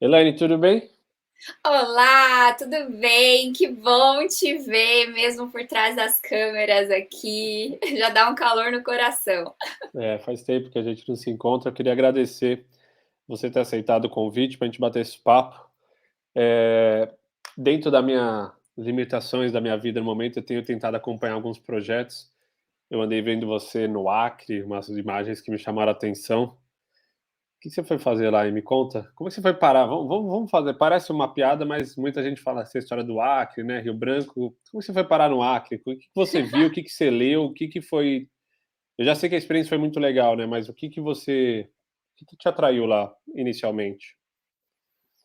Elaine, tudo bem? Olá, tudo bem? Que bom te ver, mesmo por trás das câmeras aqui. Já dá um calor no coração. Faz tempo que a gente não se encontra. Eu queria agradecer você ter aceitado o convite para a gente bater esse papo. É, Dentro das minhas limitações da minha vida no momento, eu tenho tentado acompanhar alguns projetos. Eu andei vendo você no Acre, umas imagens que me chamaram a atenção. O que você foi fazer lá e me conta? Como é que você foi parar? Vamos fazer. Parece uma piada, mas muita gente fala essa história do Acre, né? Rio Branco. Como você foi parar no Acre? O que que você viu? O que que você leu? O que que foi. Eu já sei que a experiência foi muito legal, né? Mas o que que te atraiu lá inicialmente?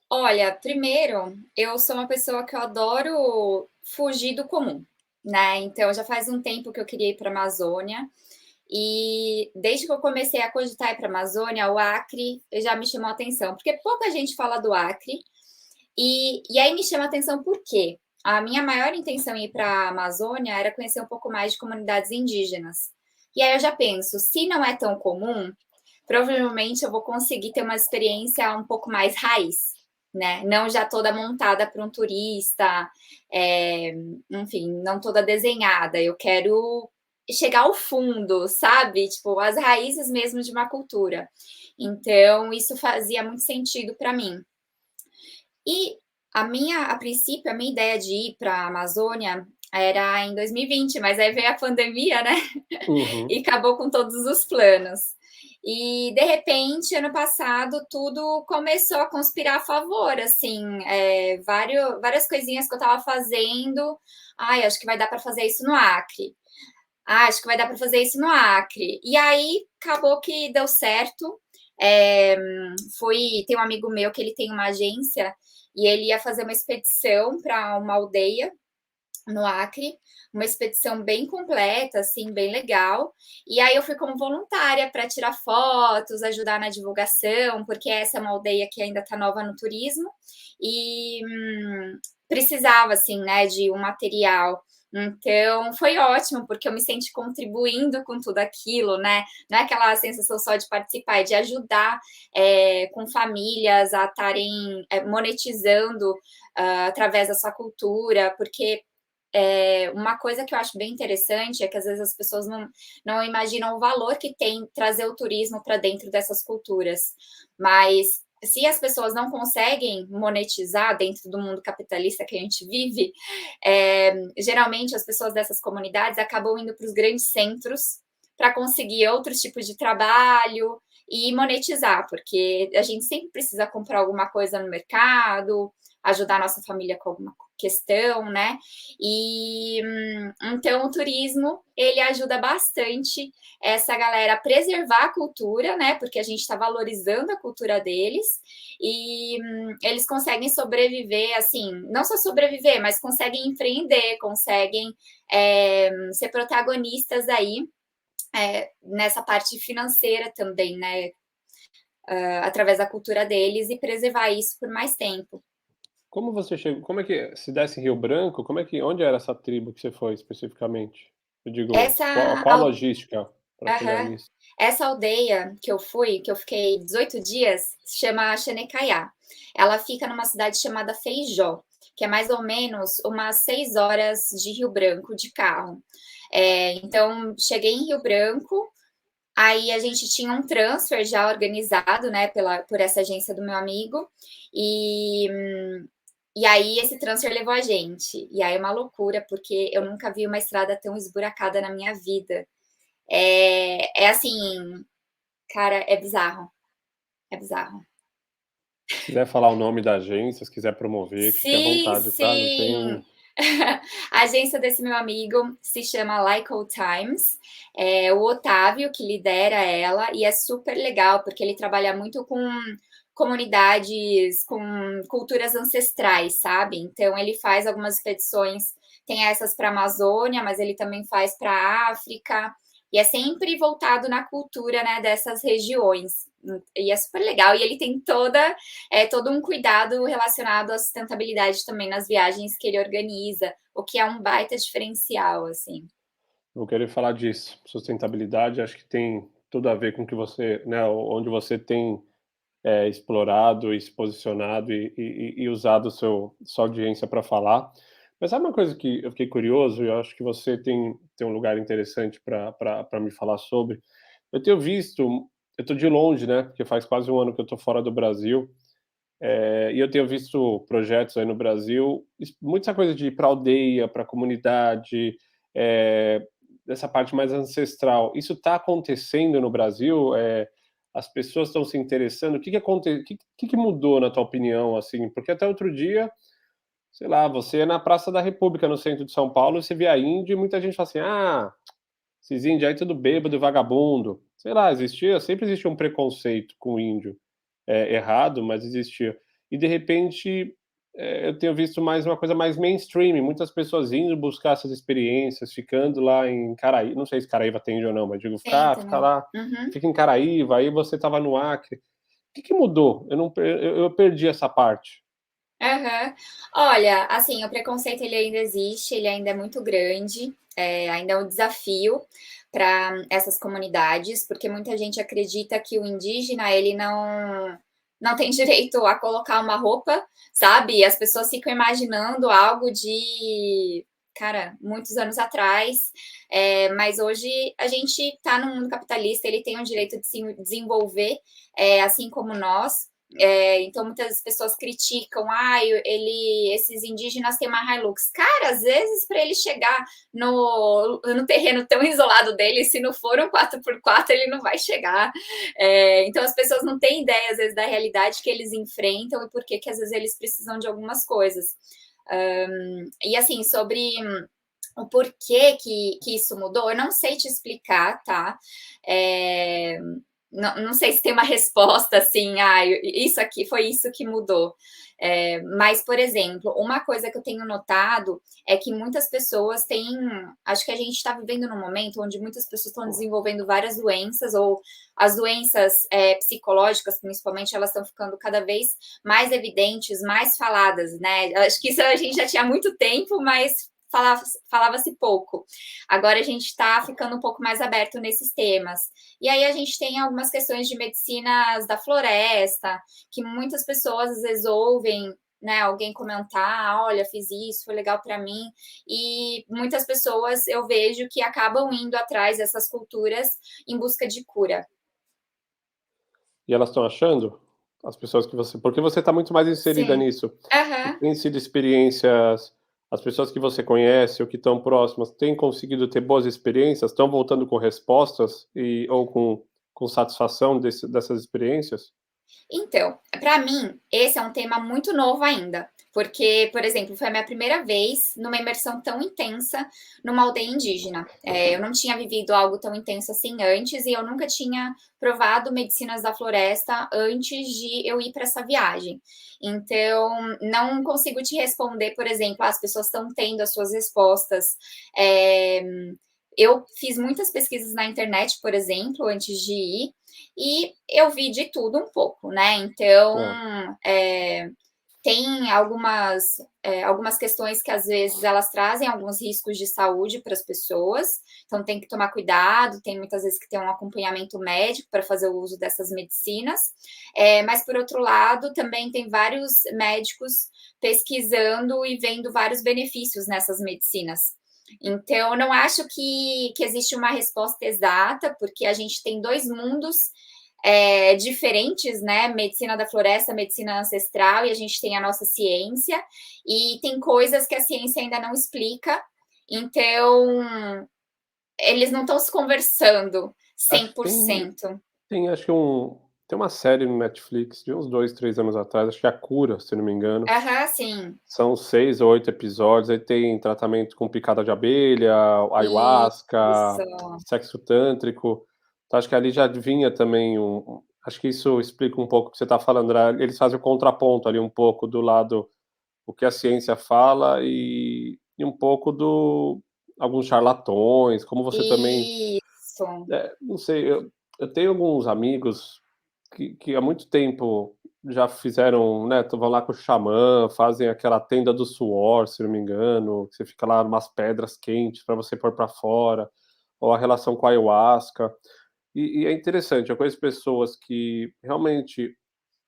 Olha, primeiro, eu sou uma pessoa que eu adoro fugir do comum, né? Então, já faz um tempo que eu queria ir para a Amazônia e desde que eu comecei a cogitar ir para a Amazônia, o Acre já me chamou a atenção, porque pouca gente fala do Acre e aí me chama a atenção por quê? A minha maior intenção em ir para a Amazônia era conhecer um pouco mais de comunidades indígenas. E aí eu já penso, se não é tão comum, provavelmente eu vou conseguir ter uma experiência um pouco mais raiz, né? Não já toda montada para um turista, é, enfim, não toda desenhada. Eu quero chegar ao fundo, sabe? Tipo, as raízes mesmo de uma cultura. Então, isso fazia muito sentido para mim. E a princípio, a minha ideia de ir para a Amazônia era em 2020, mas aí veio a pandemia, né? Uhum. E acabou com todos os planos. E de repente, ano passado, tudo começou a conspirar a favor, assim, várias coisinhas que eu estava fazendo. Ai, acho que vai dar para fazer isso no Acre. Ah, acho que vai dar para fazer isso no Acre. E aí acabou que deu certo. É, tem um amigo meu que ele tem uma agência e ele ia fazer uma expedição para uma aldeia no Acre, uma expedição bem completa, assim, bem legal. E aí eu fui como voluntária para tirar fotos, ajudar na divulgação, porque essa é uma aldeia que ainda está nova no turismo e precisava, assim, né, de um material. Então foi ótimo, porque eu me senti contribuindo com tudo aquilo, né? Não é aquela sensação só de participar, é de ajudar com famílias a estarem monetizando através da sua cultura, porque uma coisa que eu acho bem interessante é que às vezes as pessoas não imaginam o valor que tem trazer o turismo para dentro dessas culturas. Mas se as pessoas não conseguem monetizar dentro do mundo capitalista que a gente vive, geralmente as pessoas dessas comunidades acabam indo para os grandes centros para conseguir outros tipos de trabalho e monetizar, porque a gente sempre precisa comprar alguma coisa no mercado, ajudar a nossa família com alguma questão, né? E então o turismo ele ajuda bastante essa galera a preservar a cultura, né? Porque a gente está valorizando a cultura deles e eles conseguem sobreviver, assim, não só sobreviver, mas conseguem empreender, conseguem ser protagonistas aí nessa parte financeira também, né? Através da cultura deles e preservar isso por mais tempo. Como você chegou? Como é que se desse em Rio Branco? Onde era essa tribo que você foi especificamente? Eu digo, Essa qual a logística para chegar Aham. nisso? Essa aldeia que eu fui, que eu fiquei 18 dias, se chama Xenecaiá. Ela fica numa cidade chamada Feijó, que é mais ou menos umas 6 horas de Rio Branco de carro. Então, cheguei em Rio Branco, aí a gente tinha um transfer já organizado, né, por essa agência do meu amigo, e, e aí esse transfer levou a gente. E aí é uma loucura, porque eu nunca vi uma estrada tão esburacada na minha vida. Assim, cara, é bizarro. É bizarro. Se quiser falar o nome da agência, se quiser promover, fique à Sim, vontade, tá? Não sim. tem. A agência desse meu amigo se chama Lyco Times. É o Otávio que lidera ela e é super legal porque ele trabalha muito com comunidades, com culturas ancestrais, sabe? Então ele faz algumas expedições, tem essas para a Amazônia, mas ele também faz para a África e é sempre voltado na cultura, né, dessas regiões. E é super legal. E ele tem todo um cuidado relacionado à sustentabilidade também nas viagens que ele organiza, o que é um baita diferencial, assim. Vou querer falar disso. Sustentabilidade, acho que tem tudo a ver com que você, né, onde você tem. explorado e se posicionado e usado sua audiência para falar. Mas sabe uma coisa que eu fiquei curioso, e eu acho que você tem um lugar interessante para me falar sobre. Eu tenho visto, eu estou de longe, né, porque faz quase um ano que eu estou fora do Brasil, e eu tenho visto projetos aí no Brasil, muita coisa de ir para aldeia, para comunidade, eh, dessa parte mais ancestral. Isso está acontecendo no Brasil? As pessoas estão se interessando? O que mudou, na tua opinião, assim? Porque até outro dia, sei lá, você é na Praça da República, no centro de São Paulo, e você vê a índio e muita gente fala assim: "Ah, esses índios aí tudo bêbado e vagabundo". Sei lá, sempre existia um preconceito com o índio, errado, mas existia. E de repente, eu tenho visto mais uma coisa mais mainstream, muitas pessoas indo buscar essas experiências, ficando lá em Caraí não sei se Caraíva tem índio ou não, mas digo, Tem fica também. lá, Uhum. fica em Caraíva, aí você estava no Acre. O que mudou? Eu não per eu perdi essa parte. Aham. Olha, assim, o preconceito ele ainda existe, ele ainda é muito grande, ainda é um desafio para essas comunidades, porque muita gente acredita que o indígena ele não tem direito a colocar uma roupa, sabe? As pessoas ficam imaginando algo de, cara, muitos anos atrás, mas hoje a gente está no mundo capitalista, ele tem o direito de se desenvolver, assim como nós. Então muitas pessoas criticam, esses indígenas têm uma Hilux. Cara, às vezes para ele chegar no terreno tão isolado dele, se não for um 4x4, ele não vai chegar. Então as pessoas não têm ideia, às vezes, da realidade que eles enfrentam e por que às vezes eles precisam de algumas coisas. E assim, sobre o porquê que isso mudou, eu não sei te explicar, tá? É, não sei se tem uma resposta assim, isso aqui foi isso que mudou. Mas, por exemplo, uma coisa que eu tenho notado é que muitas pessoas têm. Acho que a gente está vivendo num momento onde muitas pessoas estão desenvolvendo várias doenças, ou as doenças psicológicas, principalmente, elas estão ficando cada vez mais evidentes, mais faladas, né? Acho que isso a gente já tinha há muito tempo, mas falava-se pouco. Agora a gente está ficando um pouco mais aberto nesses temas. E aí a gente tem algumas questões de medicinas da floresta, que muitas pessoas às vezes ouvem, né, alguém comentar, olha, fiz isso, foi legal para mim, e muitas pessoas eu vejo que acabam indo atrás dessas culturas em busca de cura. E elas estão achando? As pessoas que você porque você está muito mais inserida Sim. nisso. E Aham. tem sido experiências as pessoas que você conhece ou que estão próximas, têm conseguido ter boas experiências? Estão voltando com respostas ou com satisfação dessas experiências? Então, para mim, esse é um tema muito novo ainda, porque, por exemplo, foi a minha primeira vez numa imersão tão intensa numa aldeia indígena. Eu não tinha vivido algo tão intenso assim antes e eu nunca tinha provado medicinas da floresta antes de eu ir para essa viagem. Então, não consigo te responder, por exemplo, as pessoas estão tendo as suas respostas. É, eu fiz muitas pesquisas na internet, por exemplo, antes de ir, e eu vi de tudo um pouco, né? Então, É. tem algumas questões que às vezes elas trazem alguns riscos de saúde para as pessoas, então tem que tomar cuidado, tem muitas vezes que ter um acompanhamento médico para fazer o uso dessas medicinas, mas por outro lado, também tem vários médicos pesquisando e vendo vários benefícios nessas medicinas. Então, eu não acho que existe uma resposta exata, porque a gente tem dois mundos diferentes, né? Medicina da floresta, medicina ancestral, e a gente tem a nossa ciência, e tem coisas que a ciência ainda não explica, então eles não estão se conversando cem Acho que por cento. acho que tem uma série no Netflix de uns 2, 3 anos atrás, acho que é A Cura, se não me engano. Aham, sim. São 6 ou 8 episódios, aí tem tratamento com picada de abelha, ayahuasca, Isso. sexo tântrico. Então acho que ali já vinha também acho que isso explica um pouco o que você está falando, né, eles fazem o contraponto ali um pouco do lado o que a ciência fala e um pouco do alguns charlatões, como você também Isso. não sei, eu tenho alguns amigos que há muito tempo já fizeram, né, vão lá com o xamã, fazem aquela tenda do suor, se não me engano, que você fica lá numas pedras quentes para você pôr para fora, ou a relação com a ayahuasca. E é interessante, eu conheço pessoas que realmente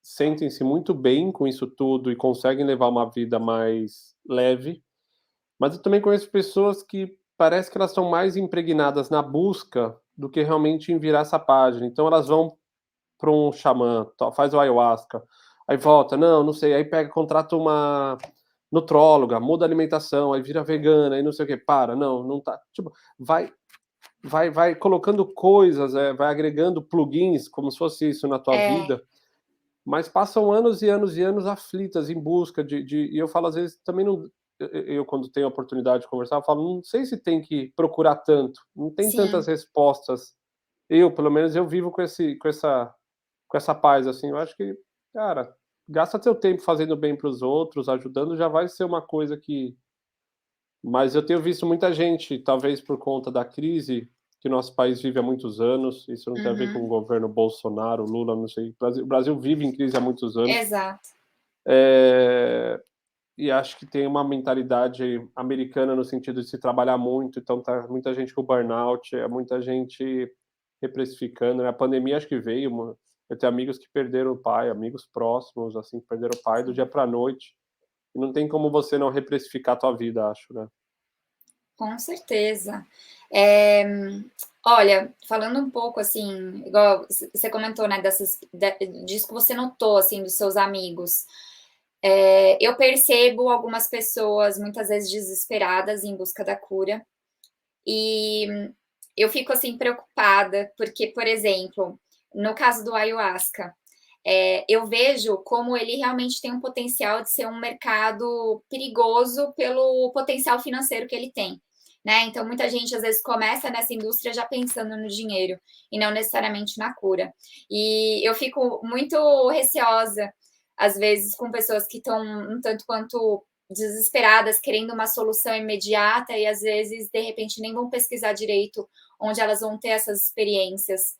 sentem-se muito bem com isso tudo e conseguem levar uma vida mais leve, mas eu também conheço pessoas que parece que elas estão mais impregnadas na busca do que realmente em virar essa página. Então elas vão para um xamã, faz o ayahuasca, aí volta, não, não sei, aí pega, contrata uma nutróloga, muda a alimentação, aí vira vegana, aí não sei o que, para, não, não tá, tipo, vai colocando coisas, vai agregando plugins, como se fosse isso na tua É, vida, mas passam anos e anos e anos aflitas em busca e eu falo às vezes também não, eu quando tenho a oportunidade de conversar, eu falo, não sei se tem que procurar tanto, não tem tantas sim. respostas. Eu, pelo menos, eu vivo com essa paz, assim. Eu acho que, cara, gasta teu tempo fazendo bem para os outros, ajudando, já vai ser uma coisa que. Mas eu tenho visto muita gente, talvez por conta da crise que nosso país vive há muitos anos, isso não tem a ver com o Uhum. governo Bolsonaro, Lula, não sei. O Brasil vive em crise há muitos anos. Exato. É, e acho que tem uma mentalidade americana no sentido de se trabalhar muito, então tá muita gente com burnout, muita gente repressificando, né, a pandemia acho que veio, eu tenho amigos que perderam o pai, amigos próximos, assim, que perderam o pai do dia para noite, e não tem como você não repressificar a tua vida, acho, né. Com certeza. Eh, olha, falando um pouco, assim, igual você comentou, né, disso que você notou, assim, dos seus amigos. Eu percebo algumas pessoas, muitas vezes, desesperadas em busca da cura, e eu fico, assim, preocupada, porque, por exemplo, no caso do ayahuasca, eu vejo como ele realmente tem um potencial de ser um mercado perigoso pelo potencial financeiro que ele tem, né? Então, muita gente às vezes começa nessa indústria já pensando no dinheiro e não necessariamente na cura. E eu fico muito receosa, às vezes, com pessoas que estão um tanto quanto desesperadas, querendo uma solução imediata e às vezes, de repente, nem vão pesquisar direito onde elas vão ter essas experiências,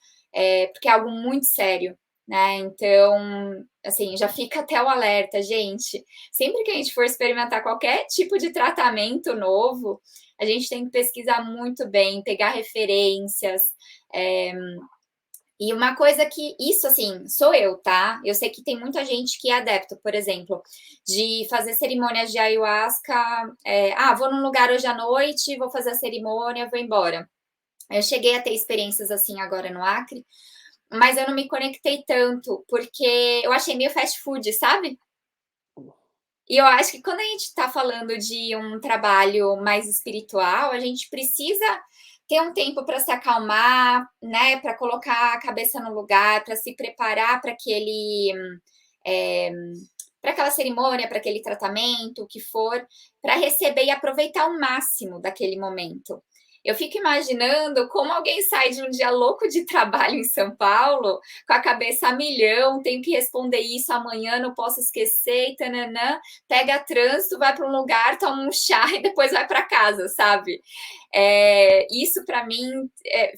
porque é algo muito sério, né? Então, assim, já fica até o alerta, gente. Sempre que a gente for experimentar qualquer tipo de tratamento novo, a gente tem que pesquisar muito bem, pegar referências. É, e uma coisa que, isso assim, sou eu, tá? Eu sei que tem muita gente que é adepto, por exemplo, de fazer cerimônias de ayahuasca. Vou num lugar hoje à noite, vou fazer a cerimônia, vou embora. Eu cheguei a ter experiências assim agora no Acre, mas eu não me conectei tanto, porque eu achei meio fast food, sabe? E eu acho que quando a gente está falando de um trabalho mais espiritual, a gente precisa ter um tempo para se acalmar, né? Para colocar a cabeça no lugar, para se preparar para aquele. É, para aquela cerimônia, para aquele tratamento, o que for, para receber e aproveitar o máximo daquele momento. Eu fico imaginando como alguém sai de um dia louco de trabalho em São Paulo, com a cabeça a milhão, tenho que responder isso amanhã, não posso esquecer, e tananã, pega trânsito, vai para um lugar, toma um chá e depois vai para casa, sabe? Isso para mim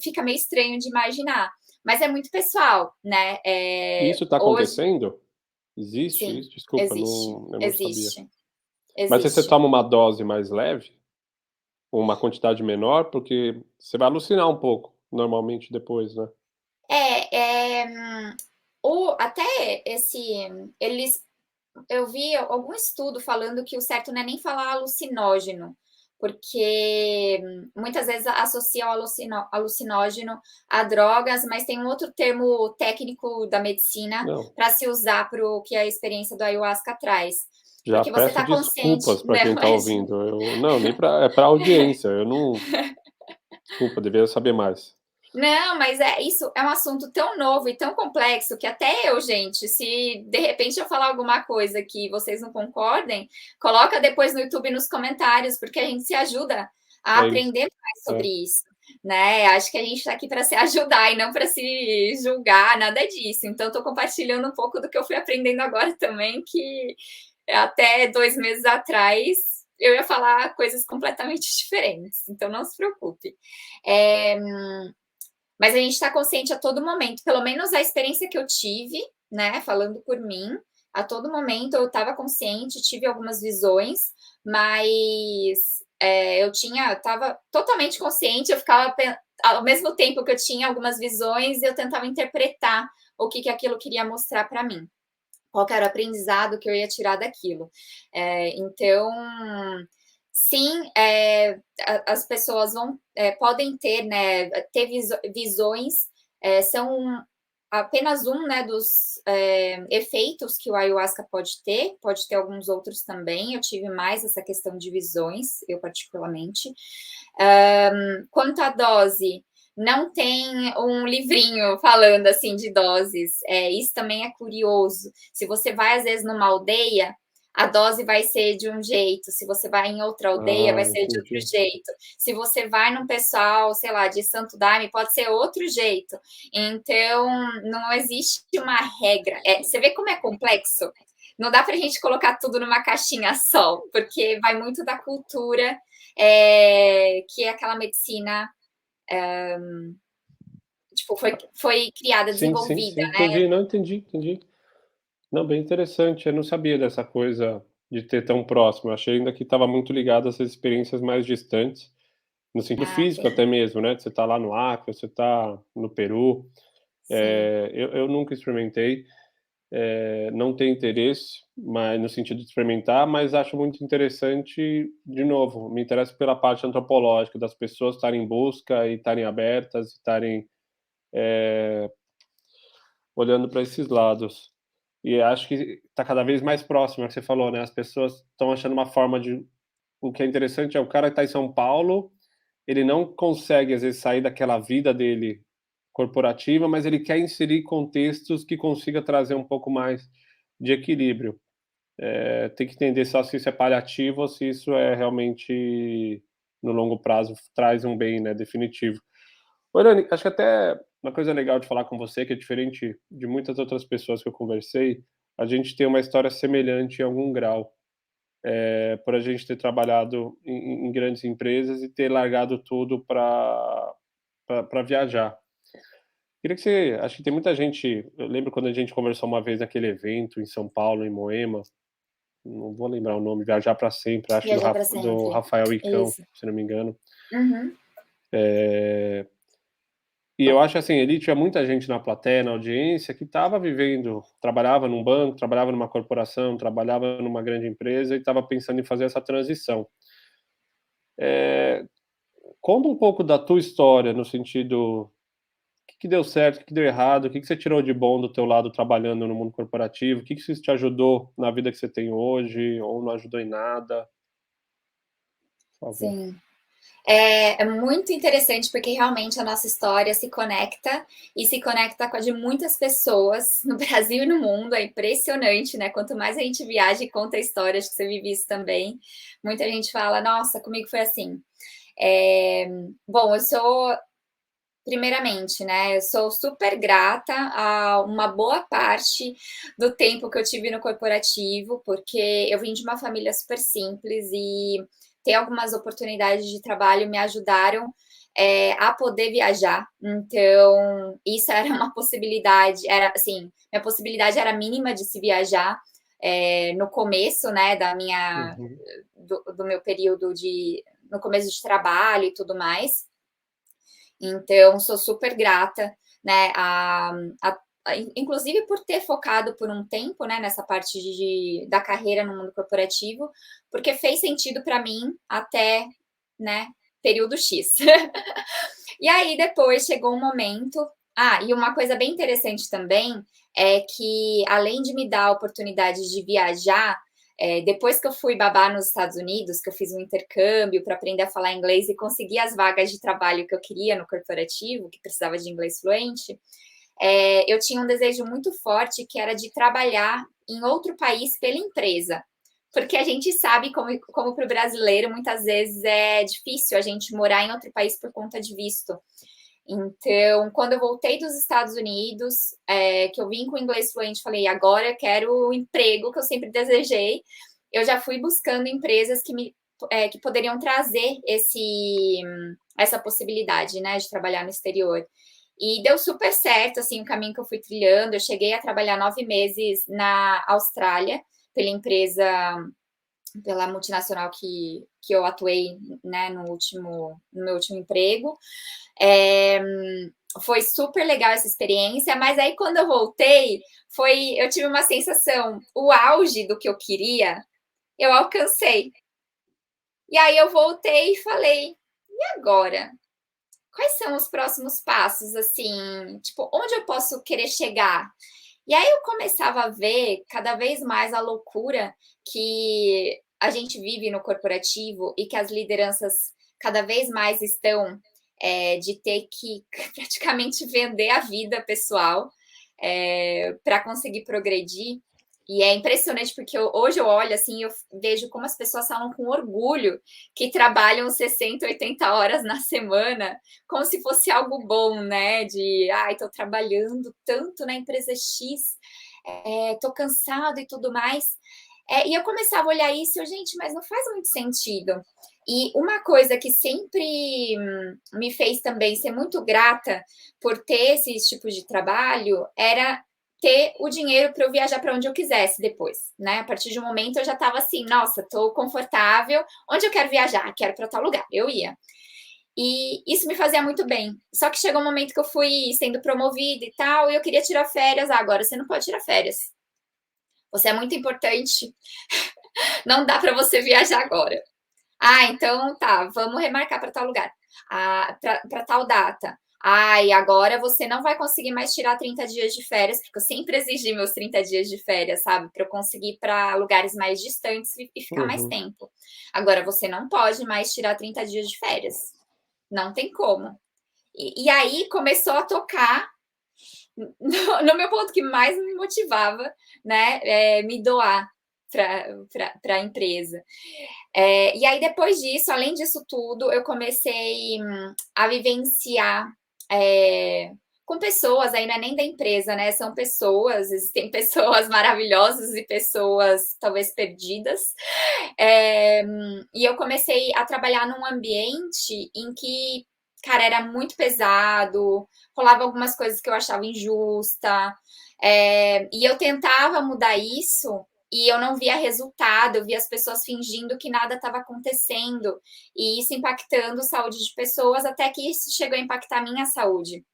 fica meio estranho de imaginar, mas é muito pessoal, né? E isso está Hoje, acontecendo? Existe sim, isso? Desculpa, existe, não, eu não sabia. existe, Mas aí você existe. toma uma dose mais leve? Uma quantidade menor? Porque você vai alucinar um pouco, normalmente, depois, né. É, até eles, eu vi algum estudo falando que o certo não é nem falar alucinógeno, porque muitas vezes associam alucinógeno a drogas, mas tem um outro termo técnico da medicina Não, para se usar para o que a experiência do ayahuasca traz. já Porque você peço está consciente, desculpas para não, quem está imagina. ouvindo, eu não, nem para é para audiência, eu não desculpa, deveria saber mais. Não, mas isso é um assunto tão novo e tão complexo que até eu, gente, se de repente eu falar alguma coisa que vocês não concordem, coloca depois no YouTube nos comentários, porque a gente se ajuda a É isso. aprender mais sobre É, isso, né? Acho que a gente está aqui para se ajudar e não para se julgar, nada disso. Então, estou compartilhando um pouco do que eu fui aprendendo agora também, que até 2 meses atrás eu ia falar coisas completamente diferentes. Então, não se preocupe. É, mas a gente está consciente a todo momento, pelo menos a experiência que eu tive, né, falando por mim, a todo momento eu estava consciente, tive algumas visões, mas eu estava totalmente consciente, eu ficava, ao mesmo tempo que eu tinha algumas visões, eu tentava interpretar o que aquilo queria mostrar para mim. qual que era o aprendizado que eu ia tirar daquilo. Então, sim, as pessoas podem ter, né, ter visões, são apenas um, né, dos efeitos que o ayahuasca pode ter alguns outros também. Eu tive mais essa questão de visões, eu particularmente. Quanto à dose, não tem um livrinho falando assim de doses. Isso também é curioso. Se você vai, às vezes, numa aldeia, a dose vai ser de um jeito. Se você vai em outra aldeia, vai ser de outro Entendi. jeito. Se você vai num pessoal, sei lá, de Santo Daime, pode ser outro jeito. Então, não existe uma regra. Você vê como é complexo? Não dá para a gente colocar tudo numa caixinha só, porque vai muito da cultura, que é aquela medicina tipo, foi criada, Sim, sim, desenvolvida, sim, né? entendi. Não, entendi, entendi. Não, bem interessante. Eu não sabia dessa coisa de ter tão próximo. Eu achei ainda que estava muito ligado a essas experiências mais distantes, no sentido Ah, físico até mesmo, né, de você estar lá no Acre, você tá no Peru. sim. Eu nunca experimentei, não tenho interesse, mas no sentido de experimentar, mas acho muito interessante, de novo, me interessa pela parte antropológica, das pessoas estarem em busca e estarem abertas, e estarem olhando para esses lados. E acho que está cada vez mais próximo, é o que você falou, né, as pessoas estão achando uma forma de o que é interessante é o cara que está em São Paulo, ele não consegue, às vezes, sair daquela vida dele corporativa, mas ele quer inserir contextos que consiga trazer um pouco mais de equilíbrio. Tem que entender só se isso é paliativo ou se isso é realmente, no longo prazo, traz um bem, né, definitivo. Ô, Dani, acho que até uma coisa legal de falar com você, que é diferente de muitas outras pessoas que eu conversei, a gente tem uma história semelhante em algum grau. Por a gente ter trabalhado em grandes empresas e ter largado tudo para viajar. Queria que você, acho que tem muita gente, eu lembro quando a gente conversou uma vez naquele evento em São Paulo, em Moema, não vou lembrar o nome, Viajar para Sempre, acho que Viajar para do sempre. Rafael Icão, Isso. se não me engano. Uhum. E eu acho assim, ele tinha muita gente na plateia, na audiência, que estava vivendo, trabalhava num banco, trabalhava numa corporação, trabalhava numa grande empresa e estava pensando em fazer essa transição. Conta um pouco da tua história, no sentido, o que deu certo, o que deu errado, o que você tirou de bom do teu lado trabalhando no mundo corporativo, o que isso te ajudou na vida que você tem hoje, ou não ajudou em nada, por favor. Sim. É muito interessante porque realmente a nossa história se conecta e se conecta com a de muitas pessoas no Brasil e no mundo. É impressionante, né? Quanto mais a gente viaja e conta histórias, que você vive isso também, muita gente fala: Nossa, comigo foi assim. Bom, eu sou, primeiramente, né? Eu sou super grata a uma boa parte do tempo que eu tive no corporativo, porque eu vim de uma família super simples e ter algumas oportunidades de trabalho me ajudaram a poder viajar. Então, isso era uma possibilidade, era assim, minha possibilidade era mínima de se viajar no começo, né, Uhum. do meu período no começo de trabalho e tudo mais. Então, sou super grata, né, inclusive por ter focado por um tempo, né, nessa parte da carreira no mundo corporativo, porque fez sentido para mim até, né, período X. E aí depois chegou um momento. E uma coisa bem interessante também é que, além de me dar a oportunidade de viajar, depois que eu fui babá nos Estados Unidos, que eu fiz um intercâmbio para aprender a falar inglês e conseguir as vagas de trabalho que eu queria no corporativo, que precisava de inglês fluente, eu tinha um desejo muito forte que era de trabalhar em outro país pela empresa. Porque a gente sabe como para o brasileiro, muitas vezes é difícil a gente morar em outro país por conta de visto. Então, quando eu voltei dos Estados Unidos, que eu vim com inglês fluente, falei, agora eu quero o emprego que eu sempre desejei. Eu já fui buscando empresas que poderiam trazer essa possibilidade, né, de trabalhar no exterior. E deu super certo, assim, o caminho que eu fui trilhando. Eu cheguei a trabalhar 9 meses na Austrália, pela multinacional que eu atuei, né, no meu último emprego. É, foi super legal essa experiência, mas aí quando eu voltei, eu tive uma sensação, o auge do que eu queria, eu alcancei. E aí eu voltei e falei, e agora? Quais são os próximos passos, assim, tipo, onde eu posso querer chegar? E aí eu começava a ver cada vez mais a loucura que a gente vive no corporativo e que as lideranças cada vez mais estão de ter que praticamente vender a vida pessoal para conseguir progredir. E é impressionante porque hoje eu olho assim, eu vejo como as pessoas falam com orgulho que trabalham 60, 80 horas na semana, como se fosse algo bom, né? De, ai, tô trabalhando tanto na empresa X, tô cansado e tudo mais. E eu começava a olhar isso, gente, mas não faz muito sentido. E uma coisa que sempre me fez também ser muito grata por ter esses tipos de trabalho era ter o dinheiro para eu viajar para onde eu quisesse depois, né? A partir de um momento eu já estava assim, nossa, estou confortável, onde eu quero viajar? Quero para tal lugar, eu ia. E isso me fazia muito bem. Só que chegou um momento que eu fui sendo promovida e tal, e eu queria tirar férias. Agora você não pode tirar férias. Você é muito importante. Não dá para você viajar agora. Então tá, vamos remarcar para tal lugar. Para tal data. E agora você não vai conseguir mais tirar 30 dias de férias, porque eu sempre exigi meus 30 dias de férias, sabe? Para eu conseguir ir para lugares mais distantes e ficar mais Uhum. tempo. Agora você não pode mais tirar 30 dias de férias. Não tem como. E aí começou a tocar no meu ponto que mais me motivava, né? Me doar para a empresa. E aí, depois disso, além disso tudo, eu comecei a vivenciar com pessoas, aí não é nem da empresa, né? São pessoas, existem pessoas maravilhosas e pessoas talvez perdidas. E eu comecei a trabalhar num ambiente em que, cara, era muito pesado, rolava algumas coisas que eu achava injusta, e eu tentava mudar isso e eu não via resultado, eu via as pessoas fingindo que nada estava acontecendo, e isso impactando a saúde de pessoas, até que isso chegou a impactar a minha saúde.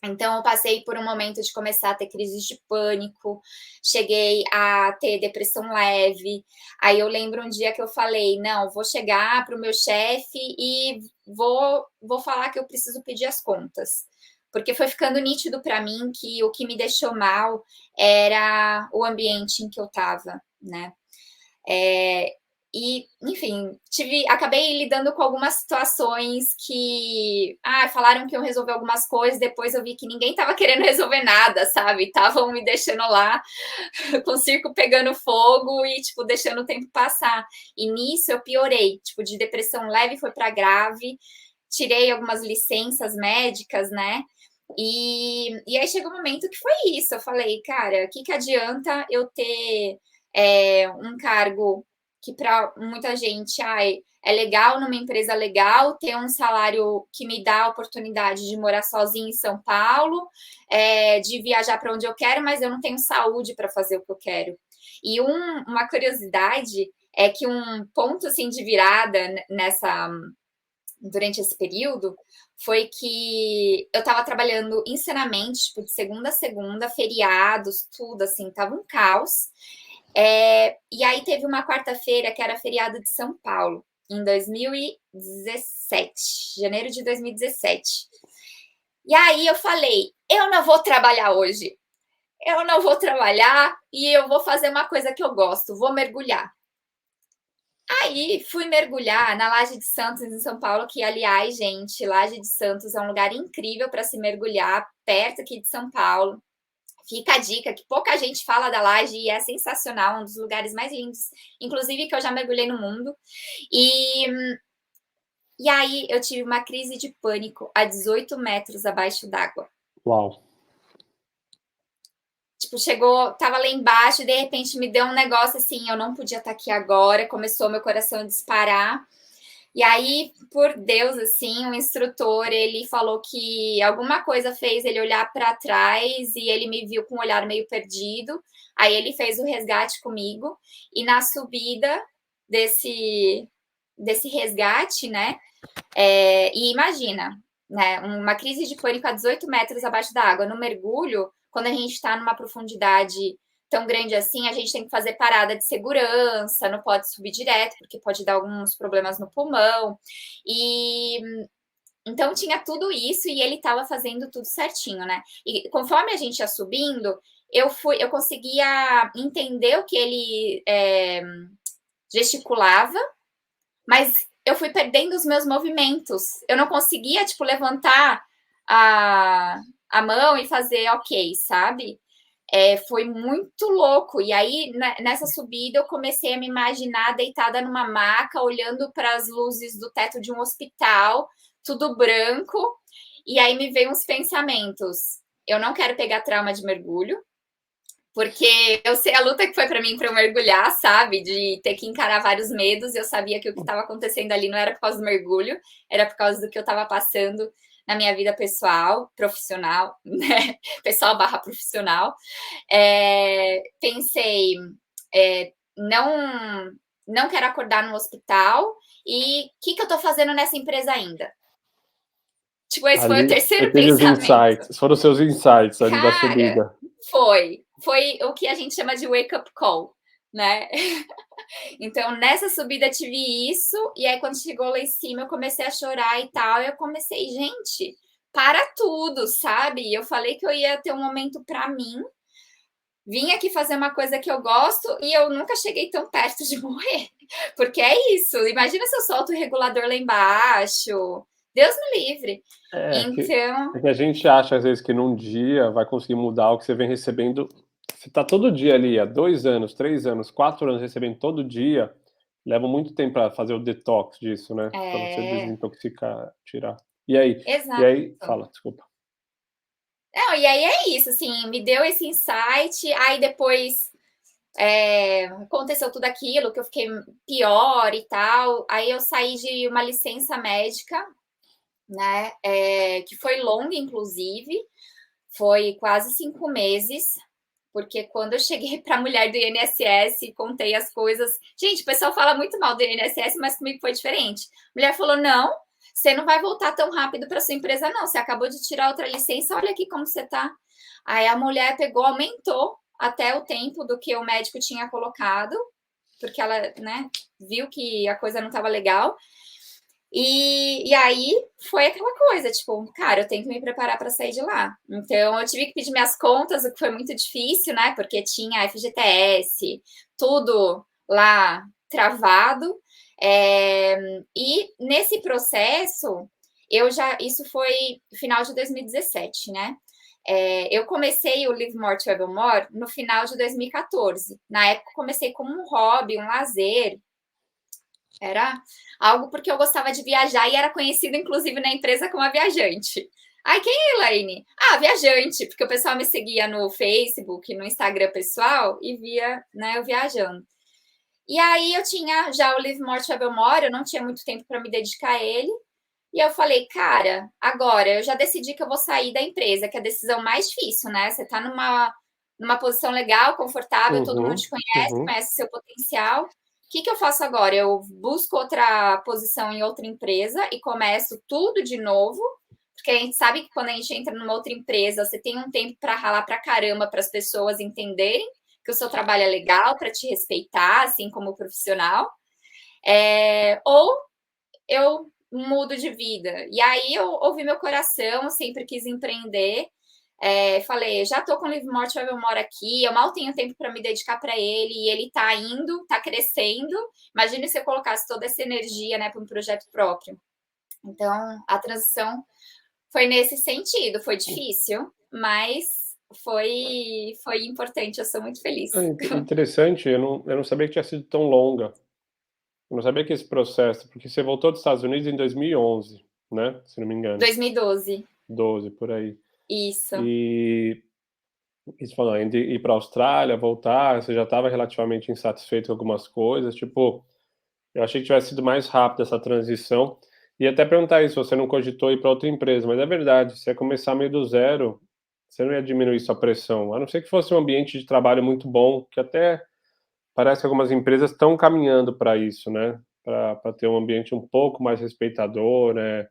Então, eu passei por um momento de começar a ter crises de pânico, cheguei a ter depressão leve. Aí eu lembro um dia que eu falei: não, vou chegar para o meu chefe e vou falar que eu preciso pedir as contas. Porque foi ficando nítido para mim que o que me deixou mal era o ambiente em que eu estava, né? E, enfim, acabei lidando com algumas situações que falaram que iam resolver algumas coisas, depois eu vi que ninguém estava querendo resolver nada, sabe? Estavam me deixando lá com o circo pegando fogo e, tipo, deixando o tempo passar. E nisso eu piorei, tipo, de depressão leve foi para grave, tirei algumas licenças médicas, né? E aí chegou um momento que foi isso. Eu falei, cara, o que adianta eu ter um cargo que para muita gente é legal numa empresa legal, ter um salário que me dá a oportunidade de morar sozinha em São Paulo, de viajar para onde eu quero, mas eu não tenho saúde para fazer o que eu quero. E uma curiosidade é que um ponto assim de virada durante esse período foi que eu estava trabalhando insanamente, tipo, de segunda a segunda, feriados, tudo assim, tava um caos. E aí teve uma quarta-feira que era feriado de São Paulo, em 2017, janeiro de 2017. E aí eu falei, eu não vou trabalhar hoje. Eu não vou trabalhar e eu vou fazer uma coisa que eu gosto, vou mergulhar. Aí fui mergulhar na Laje de Santos, em São Paulo, que, aliás, gente, Laje de Santos é um lugar incrível para se mergulhar, perto aqui de São Paulo. Fica a dica que pouca gente fala da Laje e é sensacional, um dos lugares mais lindos, inclusive que eu já mergulhei no mundo. E aí eu tive uma crise de pânico a 18 metros abaixo d'água. Uau. Tipo, tava lá embaixo e de repente me deu um negócio assim, eu não podia estar aqui agora, começou meu coração a disparar. E aí, por Deus, assim, o instrutor, ele falou que alguma coisa fez ele olhar para trás e ele me viu com um olhar meio perdido. Aí ele fez o resgate comigo e na subida desse resgate, né? E imagina, né, uma crise de pânico a 18 metros abaixo da água. No mergulho, quando a gente está numa profundidade tão grande assim, a gente tem que fazer parada de segurança, não pode subir direto, porque pode dar alguns problemas no pulmão. E então tinha tudo isso e ele estava fazendo tudo certinho, né? E conforme a gente ia subindo, eu conseguia entender o que ele gesticulava, mas eu fui perdendo os meus movimentos. Eu não conseguia, tipo, levantar a mão e fazer ok, sabe? Foi muito louco. E aí, nessa subida, eu comecei a me imaginar deitada numa maca, olhando para as luzes do teto de um hospital, tudo branco. E aí me veio uns pensamentos. Eu não quero pegar trauma de mergulho, porque eu sei a luta que foi para mim para eu mergulhar, sabe? De ter que encarar vários medos. Eu sabia que o que estava acontecendo ali não era por causa do mergulho, era por causa do que eu estava passando na minha vida pessoal, profissional, né? Pessoal barra profissional. Pensei, não quero acordar no hospital e o que eu estou fazendo nessa empresa ainda? Tipo, esse foi o Ali você terceiro teve os pensamento. insights, foram os seus insights ali da Cara, subida. foi o que a gente chama de wake up call, né? Então, nessa subida tive isso, e aí quando chegou lá em cima eu comecei a chorar e tal, e eu comecei, gente, para tudo, sabe? Eu falei que eu ia ter um momento para mim, vim aqui fazer uma coisa que eu gosto e eu nunca cheguei tão perto de morrer. Porque é isso, imagina se eu solto o regulador lá embaixo. Deus me livre. Então, Que a gente acha, às vezes, que num dia vai conseguir mudar o que você vem recebendo. Você tá todo dia ali, há 2 anos, 3 anos, 4 anos recebendo todo dia, leva muito tempo para fazer o detox disso, né, para você é, desintoxicar, tirar. E aí e exato. aí fala, desculpa. Não, e aí é isso, assim, me deu esse insight, aí depois aconteceu tudo aquilo, que eu fiquei pior e tal, aí eu saí de uma licença médica, né, que foi longa, inclusive, foi quase 5 meses, porque quando eu cheguei para a mulher do INSS e contei as coisas. Gente, o pessoal fala muito mal do INSS, mas comigo foi diferente. A mulher falou: não, você não vai voltar tão rápido para sua empresa, não. Você acabou de tirar outra licença, olha aqui como você está. Aí a mulher pegou, aumentou até o tempo do que o médico tinha colocado, porque ela, né, viu que a coisa não estava legal. E aí foi aquela coisa, tipo, cara, eu tenho que me preparar para sair de lá. Então eu tive que pedir minhas contas, o que foi muito difícil, né? Porque tinha FGTS, tudo lá travado. E nesse processo, isso foi final de 2017, né? Eu comecei o Live More Travel More no final de 2014. Na época, comecei como um hobby, um lazer, era algo porque eu gostava de viajar e era conhecida, inclusive, na empresa como a viajante. Ai, quem é Elaine? Ah, viajante, porque o pessoal me seguia no Facebook, no Instagram pessoal e via, né, eu viajando. E aí eu tinha já o Live More Travel More, eu não tinha muito tempo para me dedicar a ele. E eu falei, cara, agora eu já decidi que eu vou sair da empresa, que é a decisão mais difícil, né? Você tá numa posição legal, confortável, todo mundo Uhum, te conhece, uhum. conhece seu potencial. O que que eu faço agora? Eu busco outra posição em outra empresa e começo tudo de novo, porque a gente sabe que quando a gente entra numa outra empresa, você tem um tempo para ralar pra caramba para as pessoas entenderem que o seu trabalho é legal, para te respeitar, assim como profissional. Ou eu mudo de vida. E aí eu ouvi meu coração, sempre quis empreender. Falei, já tô com o Live More Travel More aqui, eu mal tenho tempo para me dedicar para ele, e ele tá indo, tá crescendo. Imagine se eu colocasse toda essa energia, né, para um projeto próprio. Então, a transição foi nesse sentido, foi difícil, mas foi importante, eu sou muito feliz. Interessante, eu não sabia que tinha sido tão longa. Eu não sabia que esse processo porque você voltou dos Estados Unidos em 2011, né, se não me engano, 2012, 12 por aí. isso. E você falou ainda ir pra Austrália, voltar, você já estava relativamente insatisfeito com algumas coisas, tipo, eu achei que tivesse sido mais rápido essa transição. E até perguntar isso, você não cogitou ir para outra empresa, mas é verdade, se ia começar meio do zero, você não ia diminuir sua pressão, a não ser que fosse um ambiente de trabalho muito bom, que até parece que algumas empresas estão caminhando para isso, né, para ter um ambiente um pouco mais respeitador, né,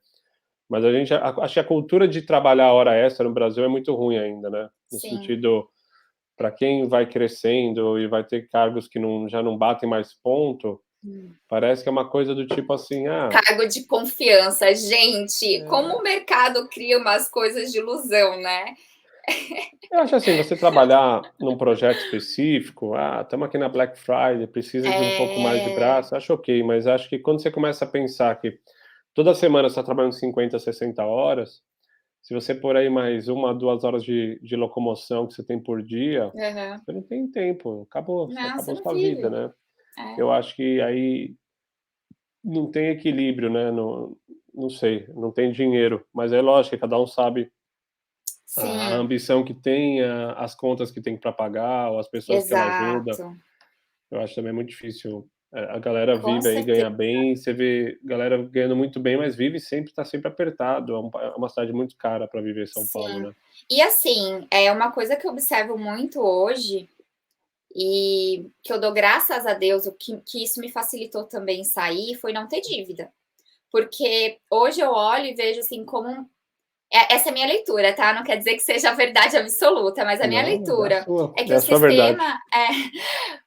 Mas a gente acho que a cultura de trabalhar hora extra no Brasil é muito ruim ainda, né? No Sim. sentido, para quem vai crescendo e vai ter cargos que não, já não batem mais ponto, parece que é uma coisa do tipo assim, Cargo de confiança, gente, como é, o mercado cria umas coisas de ilusão, né? eu acho assim, você trabalhar num projeto específico, estamos aqui na Black Friday, precisa de um pouco mais de É, braço, acho ok, mas acho que quando você começa a pensar que toda semana você está trabalhando 50, 60 horas, se você pôr aí mais 1 a 2 horas de locomoção que você tem por dia, aham. você não tem tempo, acabou, Não, você acabou não sua vida, vive. né? É, Eu acho que aí não tem equilíbrio, né? Não, não sei, não tem dinheiro, mas é lógico que cada um sabe a sim, ambição que tem, as contas que tem para pagar, ou as pessoas que ela ajuda. exato. Eu acho também muito difícil. A galera Com vive aí, ganha certeza. bem, você vê galera ganhando muito bem, mas vive sempre, tá sempre apertado. É uma cidade muito cara para viver São Paulo, Sim. né? E assim, é uma coisa que eu observo muito hoje e que eu dou graças a Deus, que isso me facilitou também sair, foi não ter dívida. Porque hoje eu olho e vejo assim como essa é a minha leitura, tá? Não quer dizer que seja a verdade absoluta, mas a minha Não, leitura é que é a sua verdade.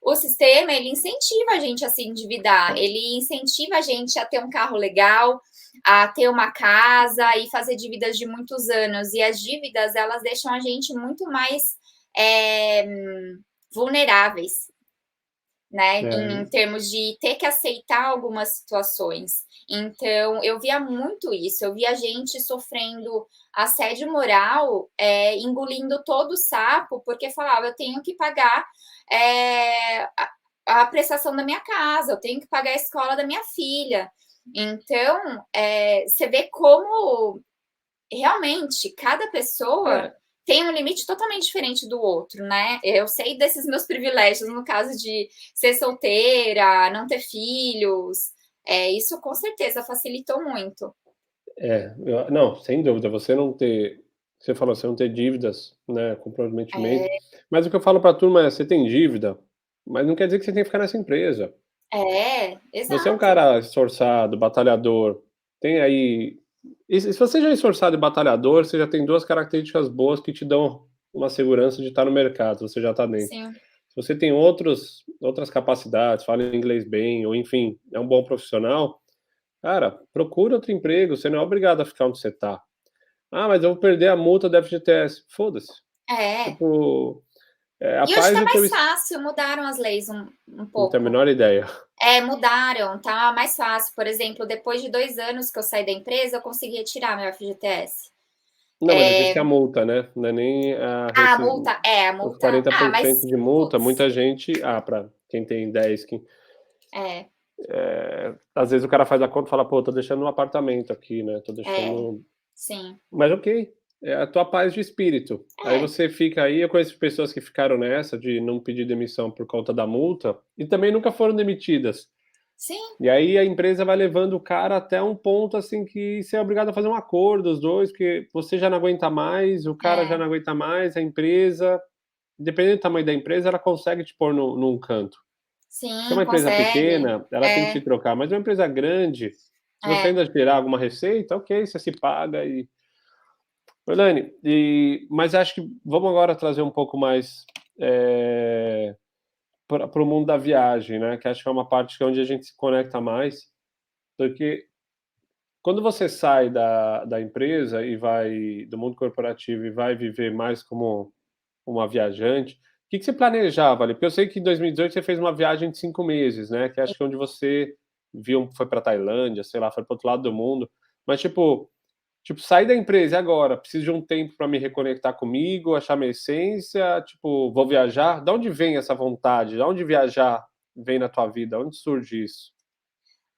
o sistema ele incentiva a gente a se endividar, ele incentiva a gente a ter um carro legal, a ter uma casa e fazer dívidas de muitos anos. E as dívidas elas deixam a gente muito mais é, vulneráveis, né, em É, termos de ter que aceitar algumas situações. Então, eu via muito isso, eu via gente sofrendo assédio moral, engolindo todo o sapo, porque falava, eu tenho que pagar a prestação da minha casa, eu tenho que pagar a escola da minha filha. Então, você vê como realmente cada pessoa é, tem um limite totalmente diferente do outro, né? Eu sei desses meus privilégios no caso de ser solteira, não ter filhos. Isso com certeza facilitou muito. não, sem dúvida, você falou, você não ter dívidas, né, comprometimento, mas o que eu falo para a turma é, você tem dívida, mas não quer dizer que você tem que ficar nessa empresa. Você é um Exato. cara esforçado, batalhador, tem aí e se você já é esforçado e batalhador, você já tem 2 características boas que te dão uma segurança de estar no mercado, você já está dentro. Sim. Se você tem outras capacidades, fala inglês bem ou enfim, é um bom profissional, cara, procura outro emprego, você não é obrigado a ficar onde você está. "Ah, mas eu vou perder a multa do FGTS", foda-se. É. Tipo, a E hoje paz tá do teu mais es fácil, mudaram as leis um não tenho a pouco. menor ideia. Mudaram, tá mais fácil. Por exemplo, depois de 2 anos que eu saí da empresa, eu consegui retirar meu FGTS. Não, mas eu disse a multa, né, não é nem a Ah, a rece multa, a os multa. Ah, 40% mas de multa, putz, muita gente para quem tem 10, é, às vezes o cara faz a conta e fala: "Pô, tô deixando um apartamento aqui, né, tô é, deixando", sim, mas ok, é a tua paz de espírito. Aí é, você fica aí, eu conheço pessoas que ficaram nessa de não pedir demissão por conta da multa, e também nunca foram demitidas. sim, E aí a empresa vai levando o cara até um ponto, assim, que você é obrigado a fazer um acordo os 2 porque você já não aguenta mais, o cara já é, não aguenta mais, a empresa, dependendo do tamanho da empresa, ela consegue te pôr num canto. Se é sim, uma empresa consegue. pequena, ela tem que te É, trocar, mas uma empresa grande, se você é. ainda gerar alguma receita, ok, você se paga e Elaine, mas acho que vamos agora trazer um pouco mais, para o mundo da viagem, né, que acho que é uma parte que é onde a gente se conecta mais, porque quando você sai da empresa e vai do mundo corporativo e vai viver mais como uma viajante, o que você planejava ali? Porque eu sei que em 2018 você fez uma viagem de 5 meses, né, que acho que é onde você foi para Tailândia, sei lá, foi para outro lado do mundo, mas tipo, sair da empresa e agora, preciso de um tempo para me reconectar comigo, achar minha essência, tipo, vou viajar. Da onde vem essa vontade? Da onde viajar vem na tua vida? Onde surge isso?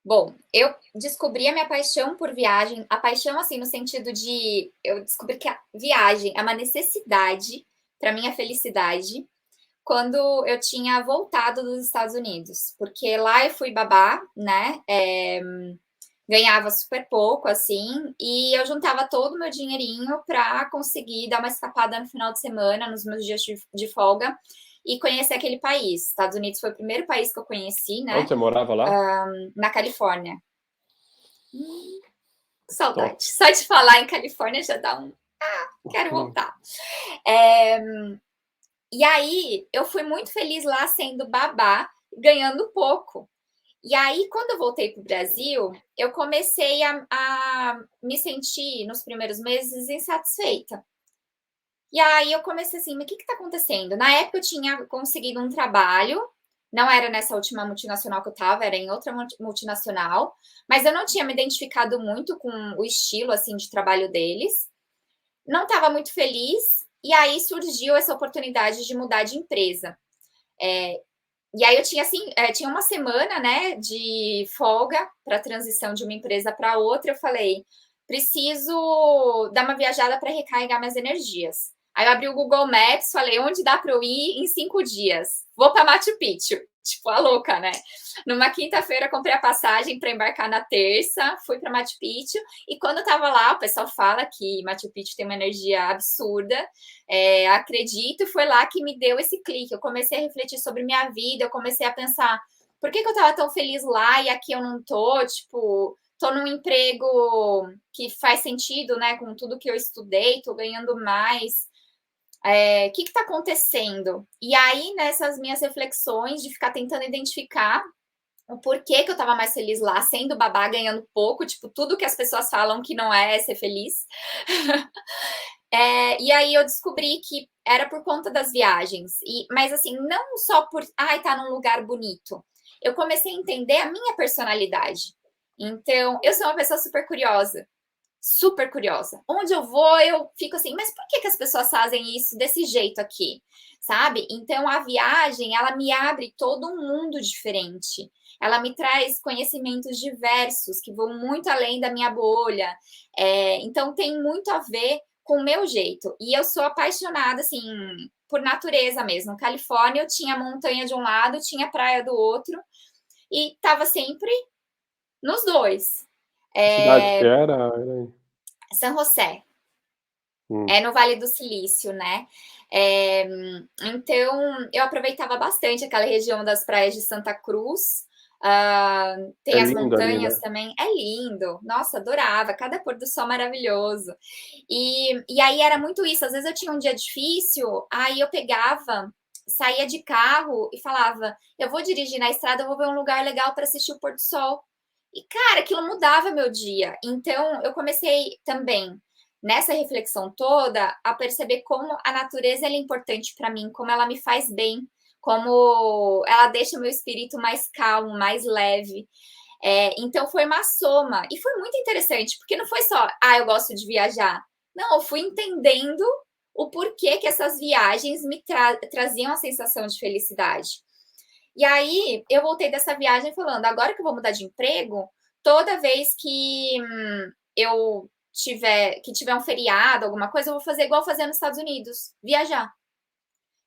Bom, eu descobri a minha paixão por viagem, a paixão, assim, no sentido de eu descobri que a viagem é uma necessidade para minha felicidade, quando eu tinha voltado dos Estados Unidos, porque lá eu fui babá, né, ganhava super pouco, assim, e eu juntava todo o meu dinheirinho para conseguir dar uma escapada no final de semana, nos meus dias de folga, e conhecer aquele país. Estados Unidos foi o primeiro país que eu conheci, Onde né, você morava lá? na Califórnia. Top. saudade. Só de falar em Califórnia já dá um, quero voltar. E aí, eu fui muito feliz lá sendo babá, ganhando pouco. E aí, quando eu voltei para o Brasil, eu comecei a me sentir, nos primeiros meses, insatisfeita. E aí eu comecei assim, mas o que está acontecendo? Na época eu tinha conseguido um trabalho, não era nessa última multinacional que eu estava, era em outra multinacional, mas eu não tinha me identificado muito com o estilo assim de trabalho deles. Não estava muito feliz, e aí surgiu essa oportunidade de mudar de empresa. E aí eu tinha assim, tinha uma semana, né, de folga para a transição de uma empresa para outra. Eu falei, preciso dar uma viajada para recarregar minhas energias. Aí eu abri o Google Maps, falei, onde dá para eu ir em 5 dias? Vou para Machu Picchu. Tipo, a louca, né? Numa quinta-feira, comprei a passagem para embarcar na terça, fui para Machu Picchu. E quando eu estava lá, o pessoal fala que Machu Picchu tem uma energia absurda. Acredito, foi lá que me deu esse clique. Eu comecei a refletir sobre minha vida, eu comecei a pensar por que eu estava tão feliz lá e aqui eu não tô, tipo, tô num emprego que faz sentido, né, com tudo que eu estudei, tô ganhando mais. O que está acontecendo? E aí, nessas minhas reflexões de ficar tentando identificar o porquê que eu estava mais feliz lá, sendo babá, ganhando pouco, tipo, tudo que as pessoas falam que não é ser feliz. E aí eu descobri que era por conta das viagens. Mas assim, não só por tá num lugar bonito. Eu comecei a entender a minha personalidade. Então, eu sou uma pessoa super curiosa. Super curiosa. Onde eu vou, eu fico assim, mas por que as pessoas fazem isso desse jeito aqui? Sabe? Então, a viagem, ela me abre todo um mundo diferente. Ela me traz conhecimentos diversos, que vão muito além da minha bolha. Então, tem muito a ver com o meu jeito. E eu sou apaixonada, assim, por natureza mesmo. Califórnia, eu tinha montanha de um lado, tinha praia do outro, e estava sempre nos dois. Que cidade que era? San José. Hum. É no Vale do Silício, né? Então, eu aproveitava bastante aquela região das praias de Santa Cruz. Tem É as lindo ali, montanhas né? também. É lindo. Nossa, adorava. Cada pôr do sol maravilhoso. E aí era muito isso. Às vezes eu tinha um dia difícil, aí eu pegava, saía de carro e falava: eu vou dirigir na estrada, eu vou ver um lugar legal para assistir o pôr do sol. E, cara, aquilo mudava meu dia. Então, eu comecei também nessa reflexão toda, a perceber como a natureza é importante para mim, como ela me faz bem, como ela deixa o meu espírito mais calmo, mais leve. Então foi uma soma. E foi muito interessante, porque não foi só, eu gosto de viajar. Não, eu fui entendendo o porquê que essas viagens me traziam a sensação de felicidade. E aí eu voltei dessa viagem falando, agora que eu vou mudar de emprego, toda vez que eu tiver um feriado, alguma coisa, eu vou fazer igual fazer nos Estados Unidos, viajar.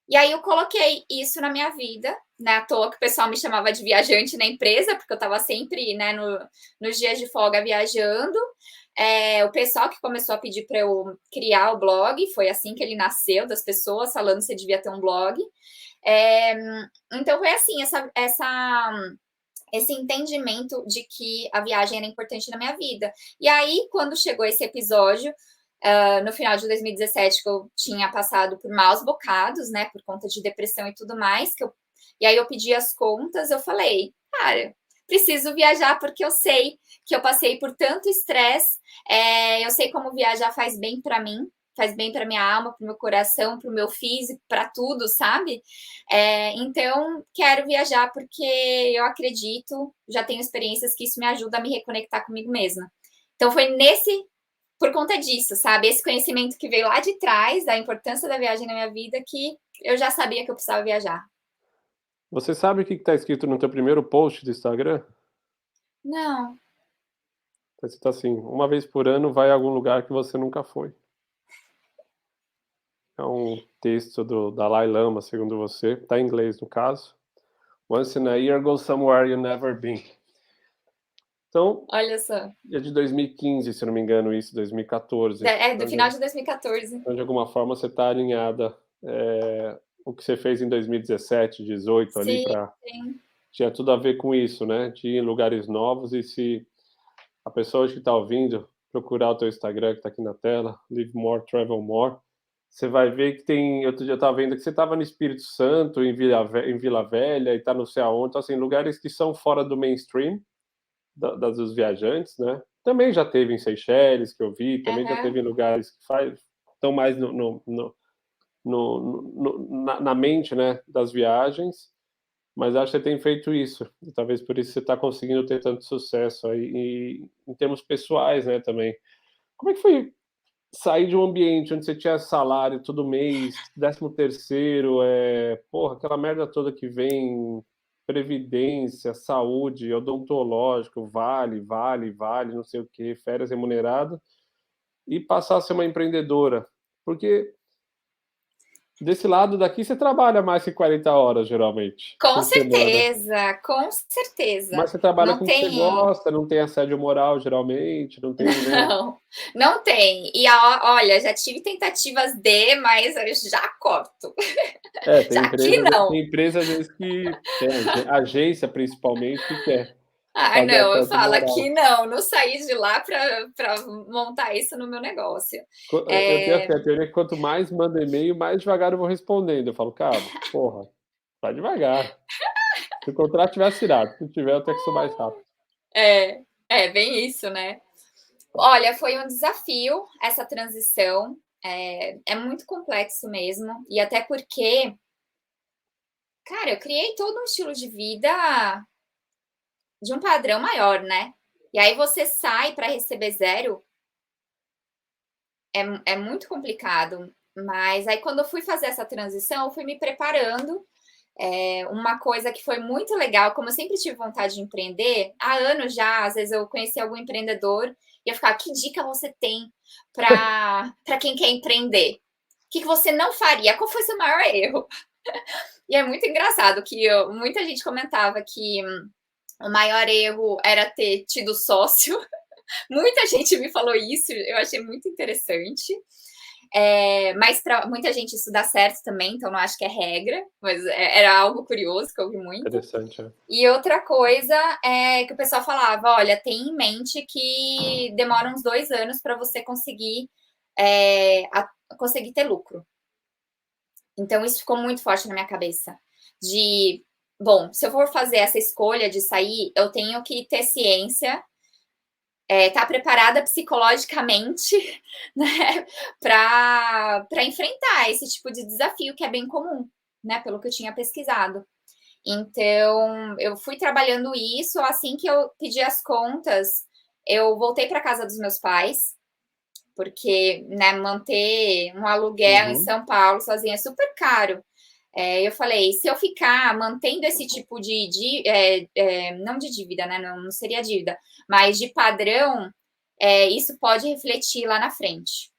E aí eu coloquei isso na minha vida, né? À toa que o pessoal me chamava de viajante na empresa, porque eu estava sempre, né, nos dias de folga viajando. O pessoal que começou a pedir para eu criar o blog, foi assim que ele nasceu, das pessoas falando que você devia ter um blog. Então foi assim, esse entendimento de que a viagem era importante na minha vida. E aí, quando chegou esse episódio, no final de 2017, que eu tinha passado por maus bocados, né, por conta de depressão e tudo mais, e aí eu pedi as contas, eu falei, cara, preciso viajar porque eu sei que eu passei por tanto estresse, eu sei como viajar faz bem para mim, faz bem para minha alma, para o meu coração, para o meu físico, para tudo, sabe? Então, quero viajar porque eu acredito, já tenho experiências que isso me ajuda a me reconectar comigo mesma. Então, foi por conta disso, sabe? Esse conhecimento que veio lá de trás, da importância da viagem na minha vida, que eu já sabia que eu precisava viajar. Você sabe o que está escrito no teu primeiro post do Instagram? Não. Tá escrito assim: uma vez por ano vai a algum lugar que você nunca foi. É um texto do Dalai Lama, segundo você. Está em inglês, no caso. Once in a year, go somewhere you never been. Então, Olha só. é de 2015, se não me engano, isso, 2014. Do final de 2014. Então, de alguma forma, você está alinhada. O que você fez em 2017, 18 ali, Sim, sim. tinha tudo a ver com isso, né? De ir em lugares novos, e se a pessoa que está ouvindo procurar o teu Instagram, que está aqui na tela, Live More, Travel More, você vai ver que tem. Outro dia eu estava vendo que você estava no Espírito Santo, em Vila Velha, e está não sei aonde, então, assim, lugares que são fora do mainstream dos viajantes, né? Também já teve em Seychelles, que eu vi, também já Aham. teve em lugares que estão mais na mente, né, das viagens, mas acho que você tem feito isso, e talvez por isso você está conseguindo ter tanto sucesso aí, e em termos pessoais, né, também. Como é que foi sair de um ambiente onde você tinha salário todo mês, 13º, porra, aquela merda toda que vem, previdência, saúde, odontológico, vale, não sei o quê, férias remuneradas, e passar a ser uma empreendedora? Porque desse lado daqui você trabalha mais que 40 horas, geralmente, por semana. Com certeza. Mas você trabalha Não com o que você tem gosta, não tem assédio moral, geralmente, não tem, né? não, não tem. E olha, já tive tentativas de, mas eu já corto. Já que Tem não. empresa às vezes que tem agência principalmente que quer Ah, fazer não, eu assédio falo moral. aqui não, não saí de lá para montar isso no meu negócio. Eu tenho assim, É, a teoria que quanto mais manda e-mail, mais devagar eu vou respondendo. Eu falo: "Cara, porra, vai devagar. Se o contrato tiver assinado, se não tiver eu tenho que ser mais rápido". é bem isso, né? Olha, foi um desafio essa transição, é muito complexo mesmo, e até porque, cara, eu criei todo um estilo de vida de um padrão maior, né? E aí você sai para receber zero, é muito complicado. Mas aí quando eu fui fazer essa transição, eu fui me preparando. Uma coisa que foi muito legal, como eu sempre tive vontade de empreender, há anos já, às vezes eu conheci algum empreendedor e eu ficava, que dica você tem para quem quer empreender? O que você não faria? Qual foi seu maior erro? E é muito engraçado que muita gente comentava que o maior erro era ter tido sócio. Muita gente me falou isso, eu achei muito interessante. Mas para muita gente isso dá certo também, então não acho que é regra, mas era algo curioso que eu ouvi muito. Interessante, é. E outra coisa é que o pessoal falava: olha, tem em mente que demora uns 2 anos para você conseguir ter lucro. Então, isso ficou muito forte na minha cabeça. De, bom, se eu for fazer essa escolha de sair, eu tenho que ter ciência, estar preparada psicologicamente, né, para enfrentar esse tipo de desafio que é bem comum, né, pelo que eu tinha pesquisado. Então, eu fui trabalhando isso. Assim que eu pedi as contas, eu voltei para casa dos meus pais, porque, né, manter um aluguel em Uhum. São Paulo sozinha é super caro. Eu falei, se eu ficar mantendo esse tipo não de dívida, né, não seria dívida, mas de padrão, isso pode refletir lá na frente.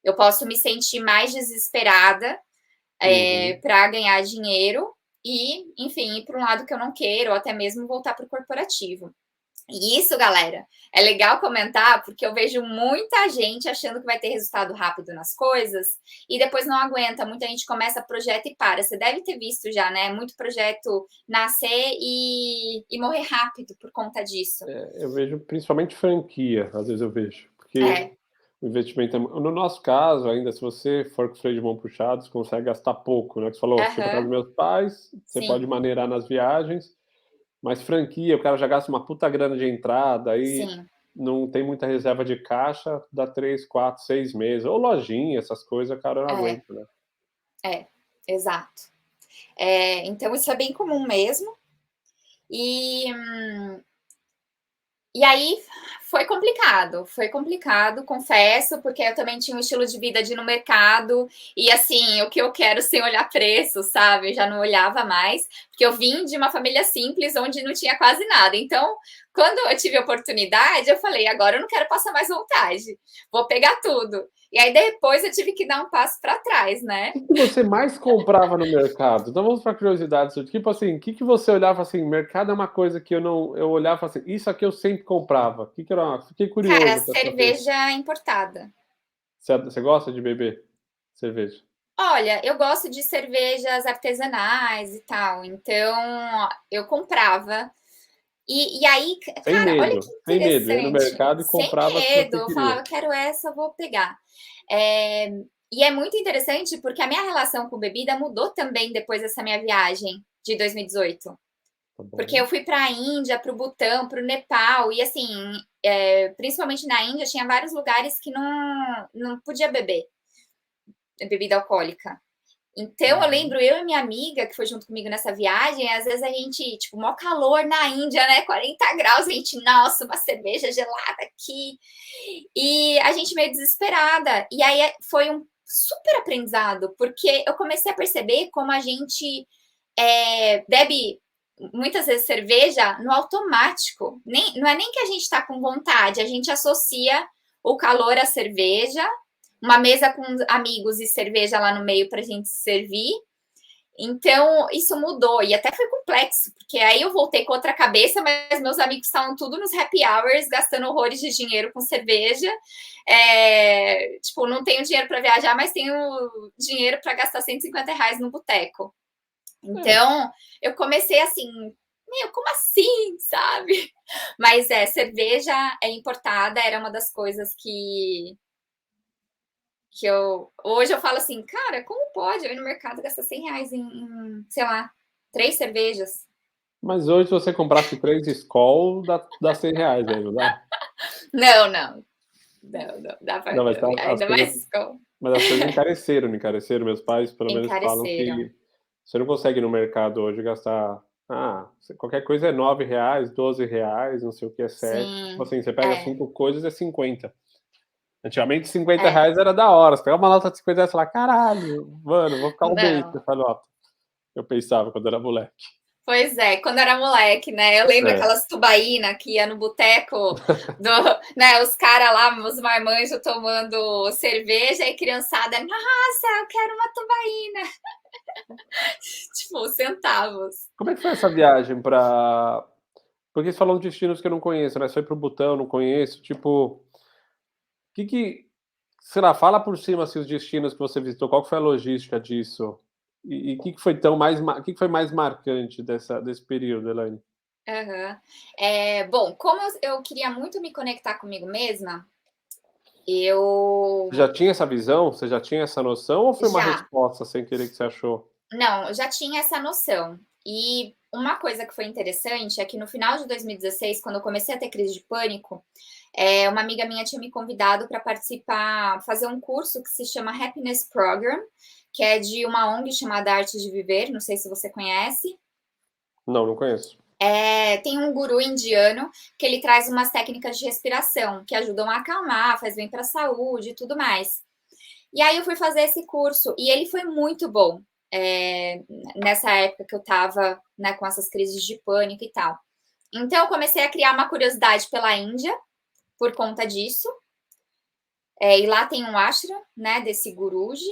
Eu posso me sentir mais desesperada Uhum. para ganhar dinheiro e, enfim, ir para um lado que eu não quero, ou até mesmo voltar para o corporativo. E isso, galera, é legal comentar, porque eu vejo muita gente achando que vai ter resultado rápido nas coisas e depois não aguenta. Muita gente começa projeto e para. Você deve ter visto já, né? Muito projeto nascer e morrer rápido por conta disso. Eu vejo principalmente franquia, às vezes eu vejo, porque É, o investimento no nosso caso, ainda se você for com freio de mão puxado, você consegue gastar pouco, né, que você falou: "Fui pra casa dos aham, meus pais", você pode sim, maneirar nas viagens, mas franquia, o cara já gasta uma puta grana de entrada, aí sim, não tem muita reserva de caixa, dá 3, 4, 6 meses. Ou lojinha, essas coisas, o cara não é, aguenta, né. é, exato. Então, isso é bem comum mesmo. E E aí foi complicado, confesso, porque eu também tinha um estilo de vida de ir no mercado e assim, o que eu quero sem olhar preço, sabe? Eu já não olhava mais, porque eu vim de uma família simples onde não tinha quase nada. Então, quando eu tive a oportunidade, eu falei, agora eu não quero passar mais vontade, vou pegar tudo. E aí depois eu tive que dar um passo para trás, né? O que você mais comprava no mercado? Então vamos para curiosidades, tipo assim, o que você olhava assim, mercado é uma coisa que eu olhava assim, isso aqui eu sempre comprava. O que que era? Fiquei Cara, curioso para saber. cerveja importada. Você gosta de beber cerveja? Olha, eu gosto de cervejas artesanais e tal, então eu comprava. E aí, Sem cara, olha medo, que sem medo. Ia no interessante. mercado e Sem comprava as que medo, você eu queria. falava: "Quero essa, vou pegar". Eh, e é muito interessante, porque a minha relação com bebida mudou também depois dessa minha viagem de 2018. Tá Porque eu bom. fui para a Índia, para o Butão, para o Nepal, e assim, principalmente na Índia, tinha vários lugares que não podia beber bebida alcoólica. Então, eu Uhum. lembro eu e minha amiga, que foi junto comigo nessa viagem, às vezes a gente, tipo, maior calor na Índia, né? 40 graus, a gente, nossa, uma cerveja gelada aqui. E a gente meio desesperada. E aí foi um super aprendizado, porque eu comecei a perceber como a gente bebe muitas vezes cerveja no automático. Não é nem que a gente está com vontade, a gente associa o calor à cerveja, uma mesa com amigos e cerveja lá no meio para a gente se servir. Então, isso mudou e até foi complexo, porque aí eu voltei com outra cabeça, mas meus amigos estavam tudo nos happy hours, gastando horrores de dinheiro com cerveja. Tipo, não tenho dinheiro para viajar, mas tenho dinheiro para gastar R$ 150 no boteco. É, Então, eu comecei assim, meu, como assim, sabe? Mas cerveja importada era uma das coisas que hoje eu falo assim, cara, como pode eu ir no mercado gastar R$ 100 sei lá, 3 cervejas? mas hoje, se você comprasse 3 Skol, dá R$ 100 aí, não dá? Não, não, não, não, dá pra, Não, mas tá, as ainda coisas, mais com mas as coisas encareceram, não encareceram. Meus pais, pelo menos, falam encareceram. que você não consegue ir no mercado hoje gastar. Qualquer coisa é R$ 9, R$ 12, não sei o que é 7. Tipo Sim, assim, você pega 5 coisas é 50. Antigamente, cinquenta é, reais era da hora. Você pegava uma nota de 50 reais e falava, caralho, mano, vou ficar um mês com não. essa nota. Eu pensava quando era moleque. Pois é, quando era moleque, né? Eu lembro É. aquelas tubaína que ia no boteco, né? Os caras lá, os marmanjos tomando cerveja e criançada, nossa, eu quero uma tubaína. Tipo, centavos. Como é que foi essa viagem pra. Porque você falou de destinos que eu não conheço, né? Você foi pro Butão, não conheço. Tipo, que. Sei lá, fala por cima assim, os destinos que você visitou, qual que foi a logística disso? E o que, que foi que foi mais marcante desse período, Elaine? Aham. Bom, como eu queria muito me conectar comigo mesma, eu Você já tinha essa visão? Você já tinha essa noção ou foi uma já, resposta sem querer que você achou? não, eu já tinha essa noção. E uma coisa que foi interessante é que no final de 2016, quando eu comecei a ter crise de pânico, uma amiga minha tinha me convidado para participar, fazer um curso que se chama Happiness Program, que é de uma ONG chamada Arte de Viver, não sei se você conhece. Não, não conheço. Tem um guru indiano que ele traz umas técnicas de respiração que ajudam a acalmar, faz bem para a saúde e tudo mais. E aí eu fui fazer esse curso e ele foi muito bom. Nessa época que eu estava, né, com essas crises de pânico e tal. Então eu comecei a criar uma curiosidade pela Índia por conta disso. E lá tem um ashram, né, desse guruji.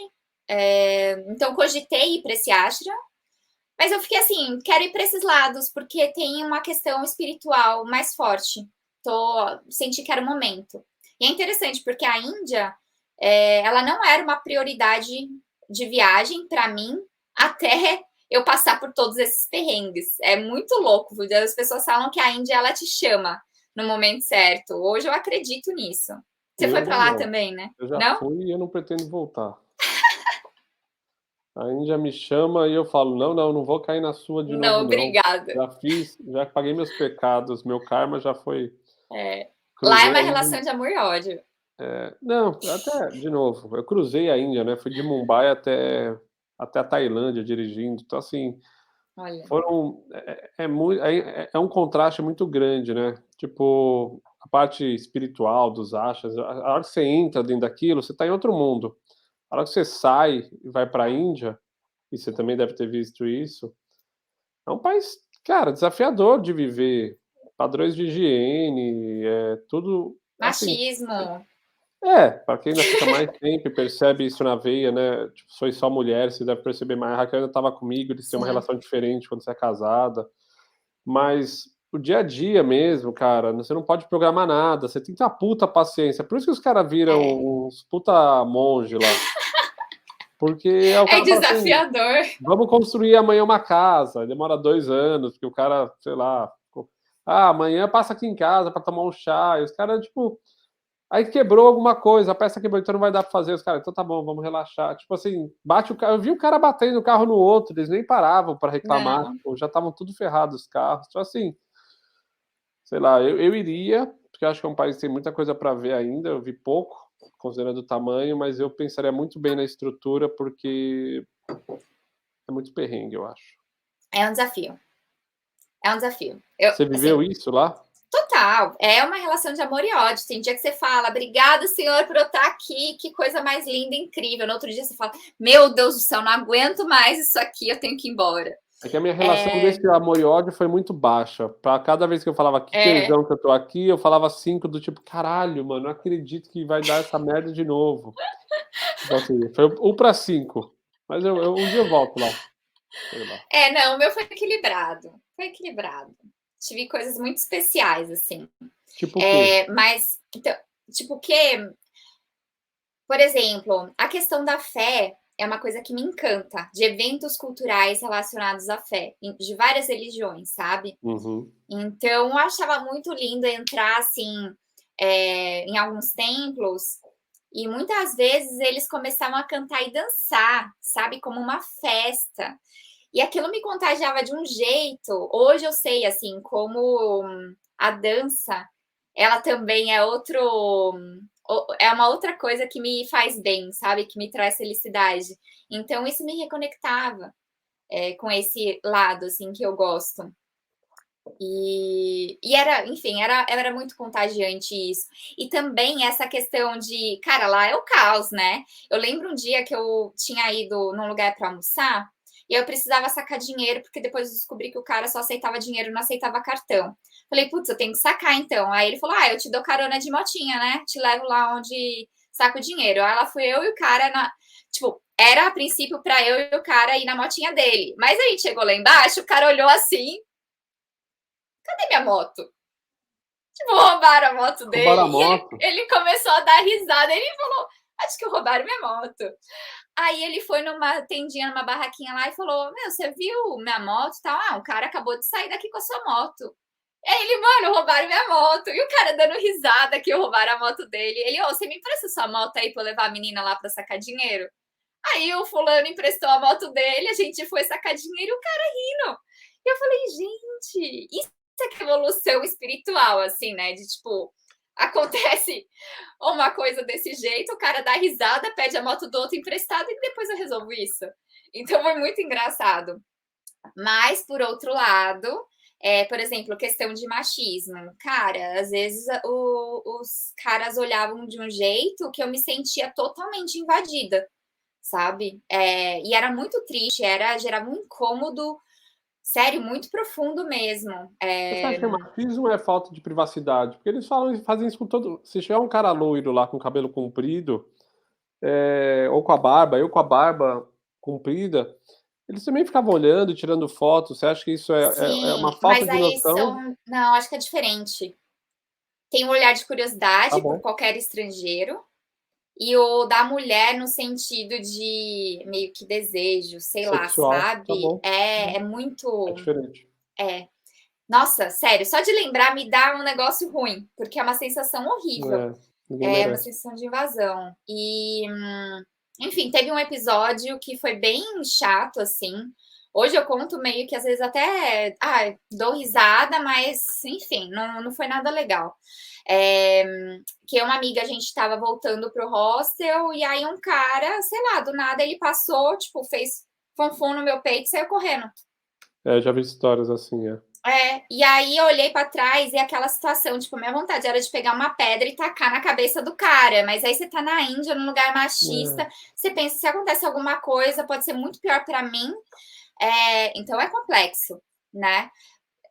Então cogitei ir para esse ashram, mas eu fiquei assim, quero ir para esses lados porque tem uma questão espiritual mais forte. Senti que era o momento. E é interessante porque a Índia, ela não era uma prioridade de viagem para mim até eu passar por todos esses perrengues. É muito louco. As pessoas falam que a Índia ela te chama no momento certo. Hoje eu acredito nisso. Você Eu foi para ainda lá não. também, né? Eu já Não? fui e eu não pretendo voltar. A Índia me chama e eu falo: "Não, não, não vou cair na sua de Não, novo não. obrigada. Já paguei meus pecados, meu karma já foi". Lá é Cruzei uma a Índia. relação de amor e ódio. Não, até de novo, eu cruzei a Índia, né, fui de Mumbai até a Tailândia dirigindo, então assim, Olha. foram é um contraste muito grande, né, tipo, a parte espiritual dos ashras, a hora que você entra dentro daquilo, você está em outro mundo. A hora que você sai e vai para a Índia, e você também deve ter visto isso, é um país, cara, desafiador de viver, padrões de higiene, tudo assim. Machismo. Para quem ainda fica mais tempo e percebe isso na veia, né, tipo, sois só mulher, você deve perceber mais. A Raquel ainda estava comigo, eles têm uma Sim. relação diferente quando você é casada, mas o dia a dia mesmo, cara, você não pode programar nada, você tem que ter uma puta paciência. Por isso que os caras viram É. uns puta monge lá, porque aí o É cara fala assim: desafiador. "Vamos construir amanhã uma casa", aí demora 2 anos, porque o cara, sei lá, Ah, amanhã passa aqui em casa pra tomar um chá. E os caras, tipo, aí quebrou alguma coisa, a peça quebrou, então não vai dar pra fazer. Os caras, então tá bom, vamos relaxar. Tipo assim, bate o carro. Eu vi o cara batendo o carro no outro, eles nem paravam pra reclamar, Não. tipo, já estavam tudo ferrados os carros. Então, assim, sei lá, eu iria, porque eu acho que é um país que tem muita coisa pra ver ainda. Eu vi pouco, considerando o tamanho, mas eu pensaria muito bem na estrutura, porque é muito perrengue, eu acho. É um desafio. É um desafio. Eu, Você viveu assim, isso lá? total. É uma relação de amor e ódio. Tem dia que você fala, obrigada, Senhor, por eu estar aqui. Que coisa mais linda, incrível. No outro dia você fala, meu Deus do céu, não aguento mais isso aqui, eu tenho que ir embora. É que a minha relação É, desse amor e ódio foi muito baixa. Pra cada vez que eu falava que é, tesão que eu tô aqui, eu falava 5 do tipo, caralho, mano, não acredito que vai dar essa merda de novo. Tipo assim, foi um pra 5. Mas um dia eu volto lá. Sei lá. não, o meu foi equilibrado. Foi equilibrado. Tive coisas muito especiais, assim. Tipo o quê? Mas, então, tipo, que, por exemplo, a questão da fé é uma coisa que me encanta, de eventos culturais relacionados à fé, de várias religiões, sabe? Uhum. Então, eu achava muito lindo entrar, assim, em alguns templos e muitas vezes eles começavam a cantar e dançar, sabe? Como uma festa. E aquilo me contagiava de um jeito. Hoje eu sei, assim, como a dança, ela também é é uma outra coisa que me faz bem, sabe? Que me traz felicidade. Então, isso me reconectava com esse lado, assim, que eu gosto. E era, enfim, era muito contagiante isso. E também essa questão de, cara, lá é o caos, né? Eu lembro um dia que eu tinha ido num lugar para almoçar e eu precisava sacar dinheiro, porque depois eu descobri que o cara só aceitava dinheiro, não aceitava cartão. Falei, putz, eu tenho que sacar então. Aí ele falou, eu te dou carona de motinha, né? Te levo lá onde saco o dinheiro. Aí lá fui eu e o cara Tipo, era a princípio para eu e o cara ir na motinha dele. Mas a gente chegou lá embaixo, o cara olhou assim, cadê minha moto? Tipo, roubaram a moto Roubaram dele a e moto. ele começou a dar risada. Ele falou: acho que roubaram minha moto. Aí ele foi numa tendinha, numa barraquinha lá e falou: Meu, você viu minha moto e tal? Ah, um cara acabou de sair daqui com a sua moto. Aí ele, mano, roubaram minha moto. E o cara dando risada que roubaram a moto dele. Ele, você me empresta sua moto aí pra eu levar a menina lá pra sacar dinheiro? Aí o fulano emprestou a moto dele, a gente foi sacar dinheiro e o cara rindo. E eu falei, gente, isso é que é evolução espiritual, assim, né? De tipo, acontece uma coisa desse jeito, o cara dá risada, pede a moto do outro emprestado e depois eu resolvo isso. Então foi muito engraçado. Mas, por outro lado, por exemplo, questão de machismo. Cara, às vezes os caras olhavam de um jeito que eu me sentia totalmente invadida, sabe? E era muito triste, gerava um incômodo, sério, muito profundo mesmo. Você acha que machismo é falta de privacidade? Porque eles falam, fazem isso com todo. Se tiver um cara loiro lá com cabelo comprido, ou com a barba, eu com a barba comprida, eles também ficavam olhando, tirando fotos. Você acha que isso é uma Sim, falta mas de aí noção? são. Não, acho que é diferente. Tem um olhar de Tá curiosidade por bom. qualquer estrangeiro, e o da mulher no sentido de meio que desejo, sei lá, Sexual. Tá sabe? bom. É É muito. diferente. É. Nossa, sério, só de lembrar me dá um negócio ruim, porque é uma sensação horrível. É, ninguém É uma merece. sensação de invasão. Enfim, teve um episódio que foi bem chato, assim. Hoje eu conto meio que às vezes até dou risada, mas enfim, não foi nada legal. É, que uma amiga, a gente estava voltando pro hostel, e aí um cara, sei lá, do nada ele passou, tipo, fez fonfon no meu peito e saiu correndo. Já vi histórias assim, é. E aí eu olhei pra trás e aquela situação, tipo, minha vontade era de pegar uma pedra e tacar na cabeça do cara, mas aí você tá na Índia, num lugar É. machista, você pensa, se acontece alguma coisa, pode ser muito pior pra mim, então é complexo, né?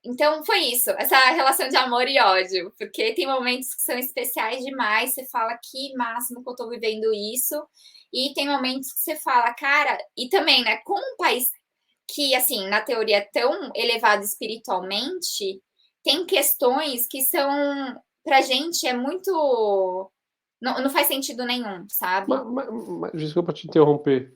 Então foi isso, essa relação de amor e ódio, porque tem momentos que são especiais demais, você fala que máximo que eu tô vivendo isso, e tem momentos que você fala, cara, e também, né, como um país que, assim, na teoria é tão elevado espiritualmente, tem questões que são, pra gente, é muito. Não faz sentido nenhum, sabe? Desculpa te interromper.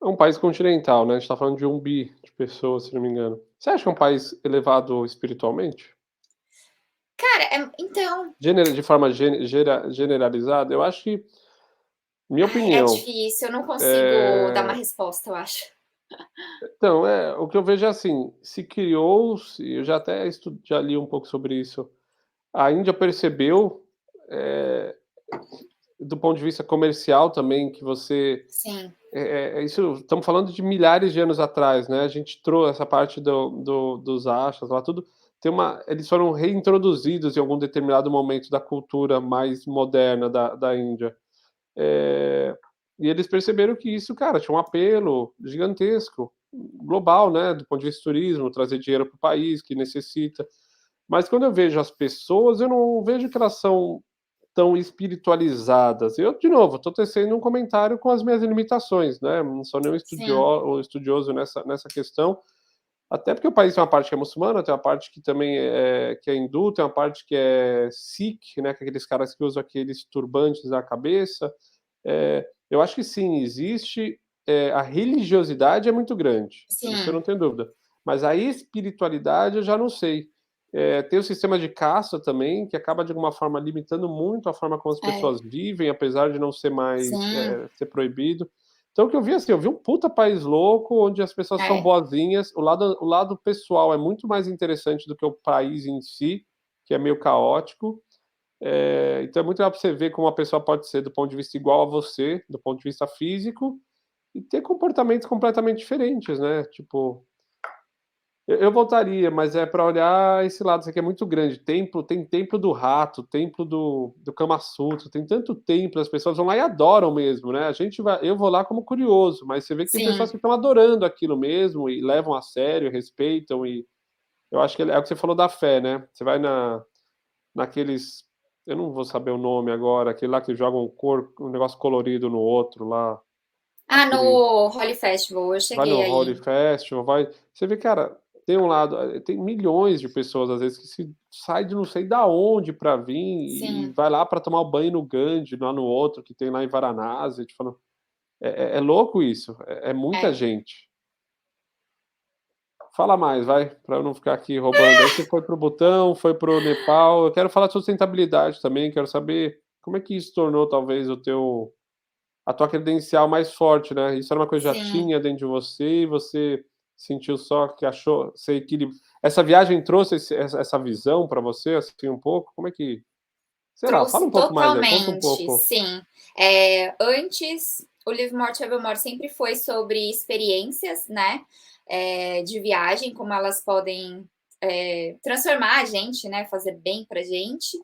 É um país continental, né? A gente tá falando de 1 bi de pessoas, se não me engano. Você acha que é um país elevado espiritualmente? Cara, então, De forma generalizada, eu acho que, minha ai, é opinião, difícil, eu não consigo dar uma eh, resposta, eu acho. então, o que eu vejo é assim, se criou-se, eu já até já li um pouco sobre isso, a Índia percebeu, eh, do ponto de vista comercial também, que você Sim, isso estamos falando de milhares de anos atrás, né, a gente trouxe essa parte dos ashras lá tudo, eles foram reintroduzidos em algum determinado momento da cultura mais moderna da Índia. Eh, e eles perceberam que isso, cara, tinha um apelo gigantesco, global, né, do ponto de vista do turismo, trazer dinheiro para o país que necessita. Mas quando eu vejo as pessoas, eu não vejo que elas são tão espiritualizadas. Eu, de novo, estou tecendo um comentário com as minhas limitações, né, não sou nenhum sim, estudioso nessa questão, até porque o país tem uma parte que é muçulmana, tem uma parte que também que é hindu, tem uma parte que é sikh, né, que é aqueles caras que usam aqueles turbantes na cabeça. Eu acho que sim, existe, a religiosidade é muito grande, isso eu sim, não tenho dúvida, mas a espiritualidade eu já não sei. Tem o sistema de caça também, que acaba de alguma forma limitando muito a forma como as é, pessoas vivem, apesar de não ser mais, sim, ser proibido. Então o que eu vi, assim, eu vi um puta país louco, onde as pessoas são é, boazinhas, o lado pessoal é muito mais interessante do que o país em si, que é meio caótico. Então é muito legal pra você ver como uma pessoa pode ser do ponto de vista igual a você, do ponto de vista físico, e ter comportamentos completamente diferentes, né, tipo, eu voltaria, mas é para olhar esse lado, isso aqui é muito grande, tem templo do rato, templo do Kama Sutra, tem tanto templo, as pessoas vão lá e adoram mesmo, né, a gente vai eu vou lá como curioso, mas você vê que tem pessoas sim. que estão adorando aquilo mesmo e levam a sério, respeitam e eu acho que é o que você falou da fé, né, você vai naqueles, eu não vou saber o nome agora, aquele lá que joga um negócio colorido no outro lá, Ah, aquele, no Holy Festival, eu vai no cheguei Holy aí. Festival, vai, você vê, cara, tem um lado, tem milhões de pessoas às vezes que se sai de não sei da onde para vir e Sim, vai lá para tomar o banho no Ganges, lá no outro que tem lá em Varanasi, te falando, é louco isso, é muita é. gente. Fala mais, vai, para eu não ficar aqui roubando. Aí você foi para o Butão, foi para o Nepal. Eu quero falar de sustentabilidade também, quero saber como é que isso tornou talvez a tua credencial mais forte, né? Isso era uma coisa que já Sim, tinha dentro de você e você sentiu só que achou, você equilib essa viagem trouxe essa visão para você, assim, um pouco? Como é que, sei lá, fala trouxe um pouco mais aí, conta um totalmente, pouco. sim. Antes, o Live More Travel More sempre foi sobre experiências, né, de viagem, como elas podem, transformar a gente, né, fazer bem pra gente,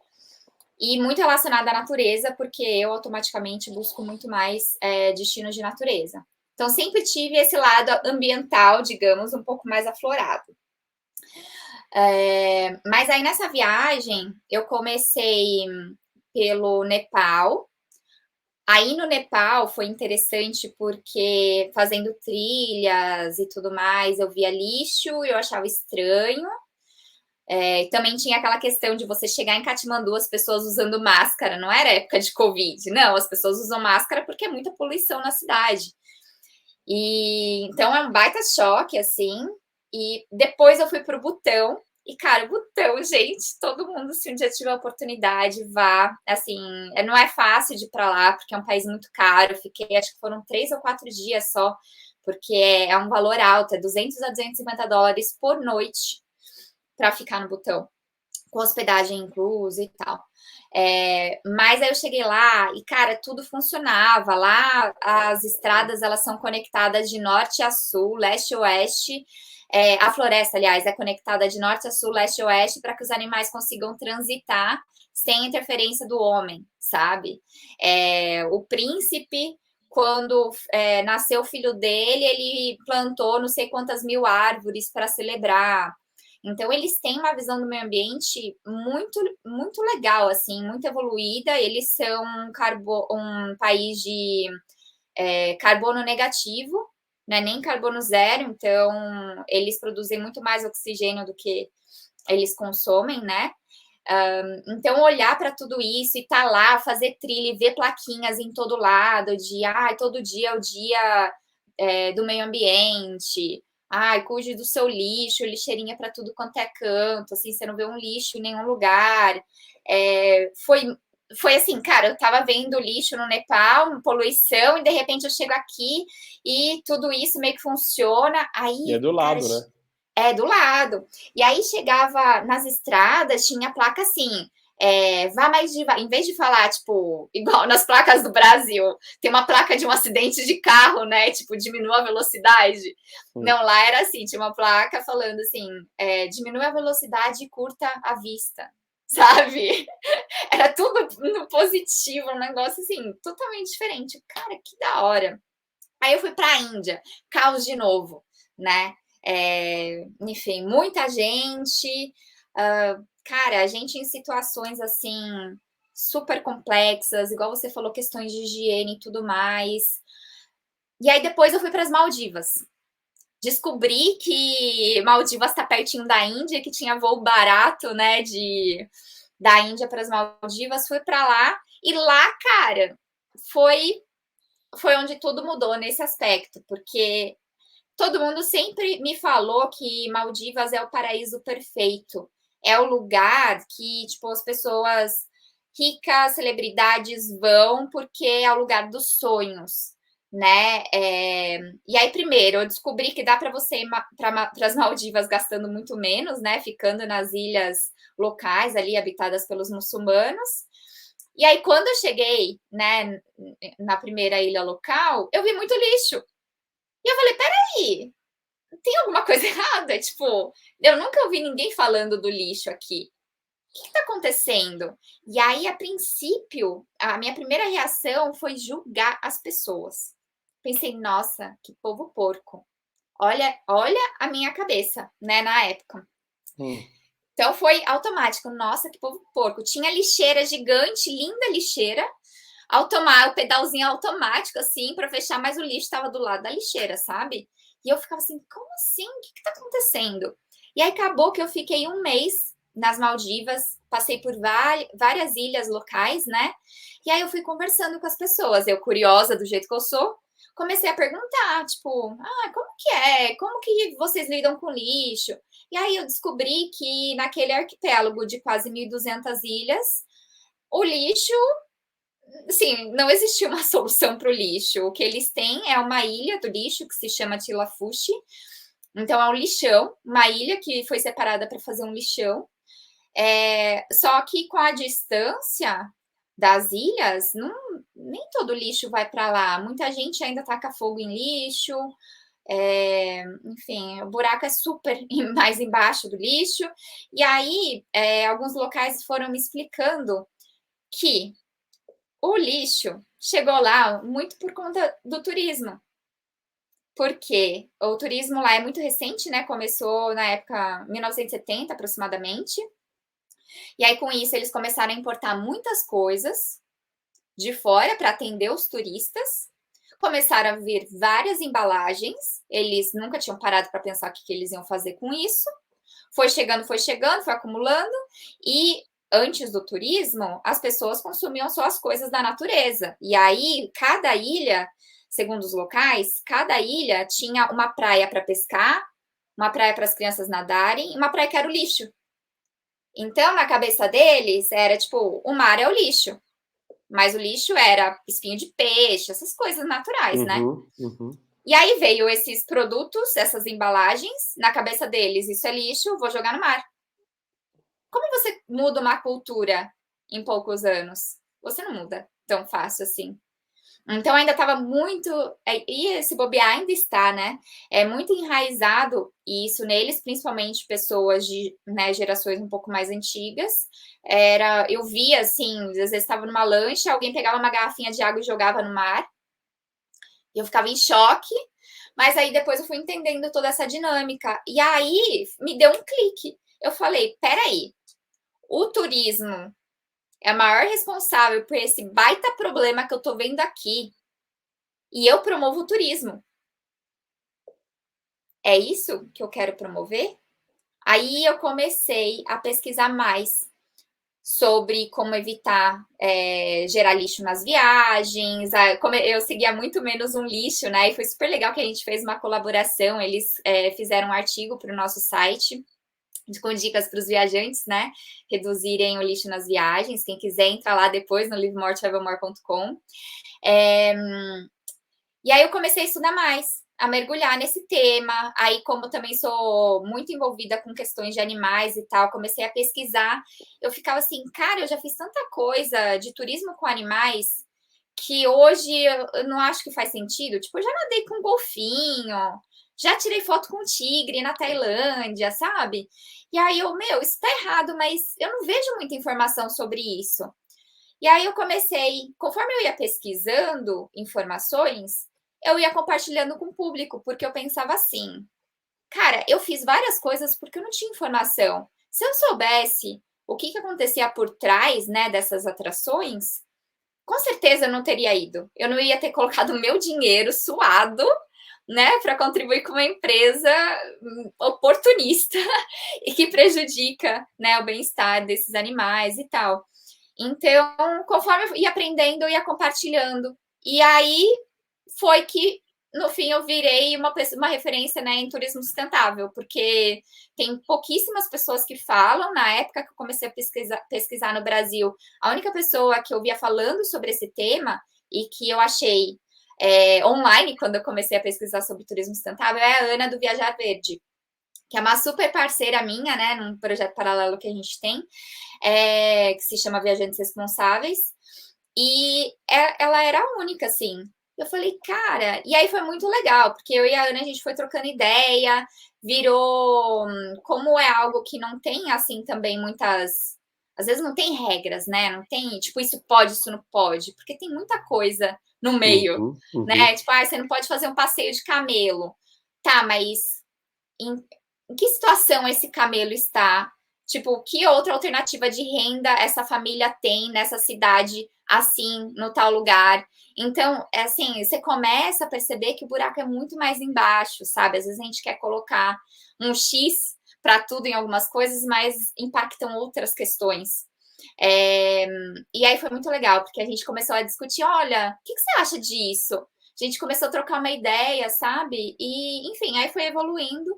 e muito relacionada à natureza, porque eu automaticamente busco muito mais, destinos de natureza. Então sempre tive esse lado ambiental, digamos, um pouco mais aflorado. Mas aí nessa viagem eu comecei pelo Nepal. Aí no Nepal foi interessante porque fazendo trilhas e tudo mais, eu via lixo e eu achava estranho. Também tinha aquela questão de você chegar em Katmandu, as pessoas usando máscara, não era época de Covid, não, as pessoas usam máscara porque é muita poluição na cidade. E então é um baita choque, assim. E depois eu fui para o Butão. E, cara, o Butão, gente, todo mundo, se um dia tiver oportunidade, vá. Assim, não é fácil de ir para lá, porque é um país muito caro. Fiquei, acho que foram 3 ou 4 dias só, porque é um valor alto, é 200 a US$ 250 por noite para ficar no Butão, com hospedagem inclusa e tal. Mas aí eu cheguei lá e, cara, tudo funcionava. Lá as estradas elas são conectadas de norte a sul, leste a oeste. A floresta, aliás, é conectada de norte a sul, leste a oeste, para que os animais consigam transitar sem interferência do homem, sabe? O príncipe, quando nasceu o filho dele, ele plantou não sei quantas mil árvores para celebrar. Então, eles têm uma visão do meio ambiente muito, muito legal, assim, muito evoluída. Eles são um país de carbono negativo, né, nem carbono zero, então eles produzem muito mais oxigênio do que eles consomem, né? Então, olhar para tudo isso e estar lá, fazer trilha e ver plaquinhas em todo lado de todo dia é o dia do meio ambiente, Ai, cuide do seu lixo, lixeirinha para tudo quanto é canto, assim, você não vê um lixo em nenhum lugar. Foi assim, cara, eu tava vendo lixo no Nepal, poluição, e de repente eu chego aqui e tudo isso meio que funciona. E é Aí, do cara, lado, né? é do lado. E aí chegava nas estradas, tinha placa assim, vá mais devagar. Em vez de falar, tipo, igual nas placas do Brasil, tem uma placa de um acidente de carro, né? Tipo, diminua a velocidade. Hum. Não, lá era assim, tinha uma placa falando assim, diminua a velocidade e curta a vista. Sabe? Era tudo no positivo, um negócio assim, totalmente diferente. Cara, que da hora. Aí eu fui para a Índia, caos de novo, né? Enfim, muita gente, cara, a gente em situações assim super complexas, igual você falou, questões de higiene e tudo mais. E aí depois eu fui para as Maldivas. Descobri que Maldivas está pertinho da Índia, que tinha voo barato, né, da Índia para as Maldivas, fui para lá e lá, cara, foi onde tudo mudou nesse aspecto, porque todo mundo sempre me falou que Maldivas é o paraíso perfeito. É o lugar que, tipo, as pessoas ricas, celebridades vão porque é o lugar dos sonhos, né? E aí, primeiro, eu descobri que dá para você ir para as Maldivas gastando muito menos, né? Ficando nas ilhas locais ali habitadas pelos muçulmanos. E aí, quando eu cheguei, né, na primeira ilha local, eu vi muito lixo. E eu falei, peraí, tem alguma coisa errada? Tipo, eu nunca ouvi ninguém falando do lixo aqui. O que está acontecendo? E aí, a princípio, a minha primeira reação foi julgar as pessoas. Pensei, nossa, que povo porco. Olha a minha cabeça, né, na época. Hum. Então foi automático, nossa, que povo porco. Tinha lixeira gigante, linda lixeira, o pedalzinho automático, assim, para fechar, mas o lixo estava do lado da lixeira, sabe? E eu ficava assim, como assim? O que está acontecendo? E aí acabou que eu fiquei um mês nas Maldivas, passei por várias ilhas locais, né? E aí eu fui conversando com as pessoas, eu curiosa do jeito que eu sou, comecei a perguntar, tipo, como que é? Como que vocês lidam com lixo? E aí eu descobri que naquele arquipélago de quase 1.200 ilhas, o lixo, assim, não existia uma solução para o lixo. O que eles têm é uma ilha do lixo que se chama Tilafushi. Então, é um lixão, uma ilha que foi separada para fazer um lixão. Só que com a distância das ilhas, nem todo lixo vai para lá. Muita gente ainda taca fogo em lixo. Enfim, o buraco é super mais embaixo do lixo. E aí, alguns locais foram me explicando que o lixo chegou lá muito por conta do turismo, porque o turismo lá é muito recente, né? Começou na época 1970 aproximadamente. E aí com isso eles começaram a importar muitas coisas de fora para atender os turistas. Começaram a vir várias embalagens, eles nunca tinham parado para pensar o que eles iam fazer com isso. Foi chegando, foi acumulando, e antes do turismo, as pessoas consumiam só as coisas da natureza. E aí, cada ilha, segundo os locais, cada ilha tinha uma praia para pescar, uma praia para as crianças nadarem e uma praia que era o lixo. Então, na cabeça deles, era tipo, o mar é o lixo. Mas o lixo era espinho de peixe, essas coisas naturais, né? Uhum. E aí veio esses produtos, essas embalagens, na cabeça deles, isso é lixo, vou jogar no mar. Como você muda uma cultura em poucos anos? Você não muda tão fácil assim. Então ainda estava muito, e esse bobear ainda está, né? É muito enraizado isso neles, principalmente pessoas de, né, gerações um pouco mais antigas. Eu via assim, às vezes estava numa lancha, alguém pegava uma garrafinha de água e jogava no mar. E eu ficava em choque, mas aí depois eu fui entendendo toda essa dinâmica. E aí me deu um clique. Eu falei, peraí, o turismo é a maior responsável por esse baita problema que eu tô vendo aqui. E eu promovo o turismo. É isso que eu quero promover? Aí eu comecei a pesquisar mais sobre como evitar gerar lixo nas viagens. Como eu seguia muito menos um lixo, né? E foi super legal que a gente fez uma colaboração. Eles fizeram um artigo para o nosso site com dicas para os viajantes, né? Reduzirem o lixo nas viagens. Quem quiser entra lá depois no livemore.travelmore.com. E aí eu comecei a estudar mais, a mergulhar nesse tema. Aí, como também sou muito envolvida com questões de animais e tal, comecei a pesquisar. Eu ficava assim, cara, eu já fiz tanta coisa de turismo com animais que hoje eu não acho que faz sentido. Tipo, eu já nadei com golfinho, já tirei foto com tigre na Tailândia, sabe? E aí isso tá errado, mas eu não vejo muita informação sobre isso. E aí eu comecei, conforme eu ia pesquisando informações, eu ia compartilhando com o público, porque eu pensava assim, cara, eu fiz várias coisas porque eu não tinha informação. Se eu soubesse o que acontecia por trás, né, dessas atrações, com certeza eu não teria ido. Eu não ia ter colocado o meu dinheiro suado, né, para contribuir com uma empresa oportunista e que prejudica, né, o bem-estar desses animais e tal. Então, conforme eu ia aprendendo, eu ia compartilhando. E aí foi que, no fim, eu virei uma referência, né, em turismo sustentável, porque tem pouquíssimas pessoas que falam. Na época que eu comecei a pesquisar no Brasil, a única pessoa que eu via falando sobre esse tema e que eu achei online, quando eu comecei a pesquisar sobre turismo sustentável, é a Ana do Viajar Verde, que é uma super parceira minha, né, num projeto paralelo que a gente tem, que se chama Viajantes Responsáveis, e ela era a única, assim. Eu falei, cara, e aí foi muito legal, porque eu e a Ana, a gente foi trocando ideia, virou, como é algo que não tem, assim, também muitas, às vezes não tem regras, né, não tem, tipo, isso pode, isso não pode, porque tem muita coisa no meio, Uhum, uhum. né, tipo, você não pode fazer um passeio de camelo, tá, mas em que situação esse camelo está? Tipo, que outra alternativa de renda essa família tem nessa cidade, assim, no tal lugar? Então, é assim, você começa a perceber que o buraco é muito mais embaixo, sabe? Às vezes a gente quer colocar um X para tudo em algumas coisas, mas impactam outras questões. E aí foi muito legal, porque a gente começou a discutir, olha, o que você acha disso? A gente começou a trocar uma ideia, sabe? E, enfim, aí foi evoluindo.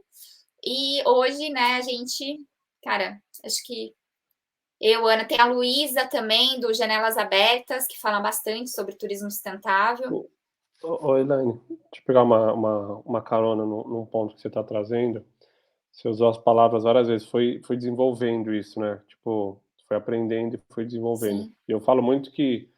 E hoje, né, a gente, cara, acho que eu, Ana, tem a Luísa também, do Janelas Abertas, que fala bastante sobre turismo sustentável. Ô, Elaine, deixa eu pegar uma carona num ponto que você está trazendo. Você usou as palavras várias vezes, foi desenvolvendo isso, né? Tipo, foi aprendendo e foi desenvolvendo. Sim, E eu falo muito que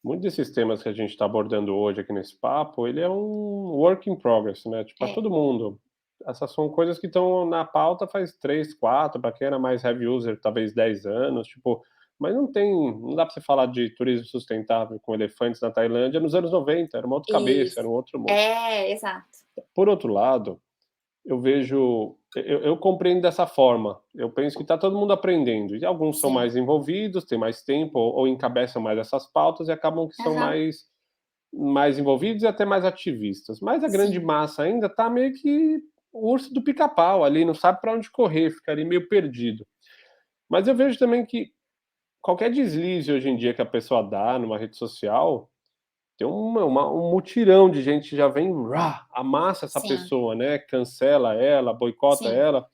muitos desses temas que a gente está abordando hoje aqui nesse papo, ele é um work in progress, né? Tipo, para é, todo mundo. Essas são coisas que estão na pauta faz 3, 4, para quem era mais heavy user, talvez 10 anos, tipo, mas não dá para você falar de turismo sustentável com elefantes na Tailândia nos anos 90, era uma outra cabeça, era isso. um outro mundo. Exato. Por outro lado, eu compreendo dessa forma. Eu penso que está todo mundo aprendendo. E alguns são Sim. mais envolvidos, têm mais tempo ou encabeçam mais essas pautas e acabam que são Aham. mais envolvidos e até mais ativistas. Mas a grande Sim. massa ainda está meio que o urso do pica-pau ali, não sabe para onde correr, fica ali meio perdido. Mas eu vejo também que qualquer deslize hoje em dia que a pessoa dá numa rede social, tem um mutirão de gente que já vem, amassa essa Sim. pessoa, né? Cancela ela, boicota Sim. ela.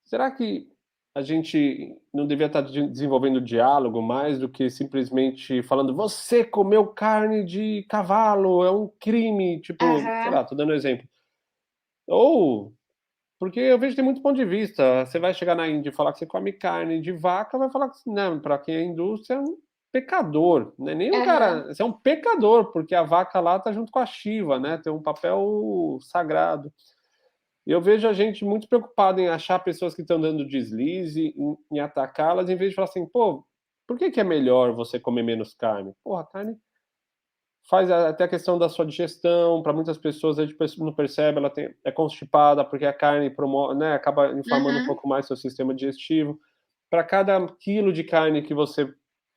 Será que a gente não devia estar desenvolvendo diálogo mais do que simplesmente falando: "Você comeu carne de cavalo, é um crime", tipo, sei Aham. lá, tô dando um exemplo. Ou porque eu vejo que tem muito ponto de vista, você vai chegar na Índia e falar que você come carne de vaca, vai falar que não, para quem é indústria é um pecador, não é nem um cara, Aham. você é um pecador, porque a vaca lá tá junto com a Shiva, né, tem um papel sagrado. E eu vejo a gente muito preocupado em achar pessoas que estão dando deslize, em atacá-las, em vez de falar assim: "Pô, por que que é melhor você comer menos carne?". Porra, a carne faz até a questão da sua digestão, para muitas pessoas a gente não percebe, ela é constipada, porque a carne né, acaba inflamando um Uhum. pouco mais seu sistema digestivo. Para cada quilo de carne que você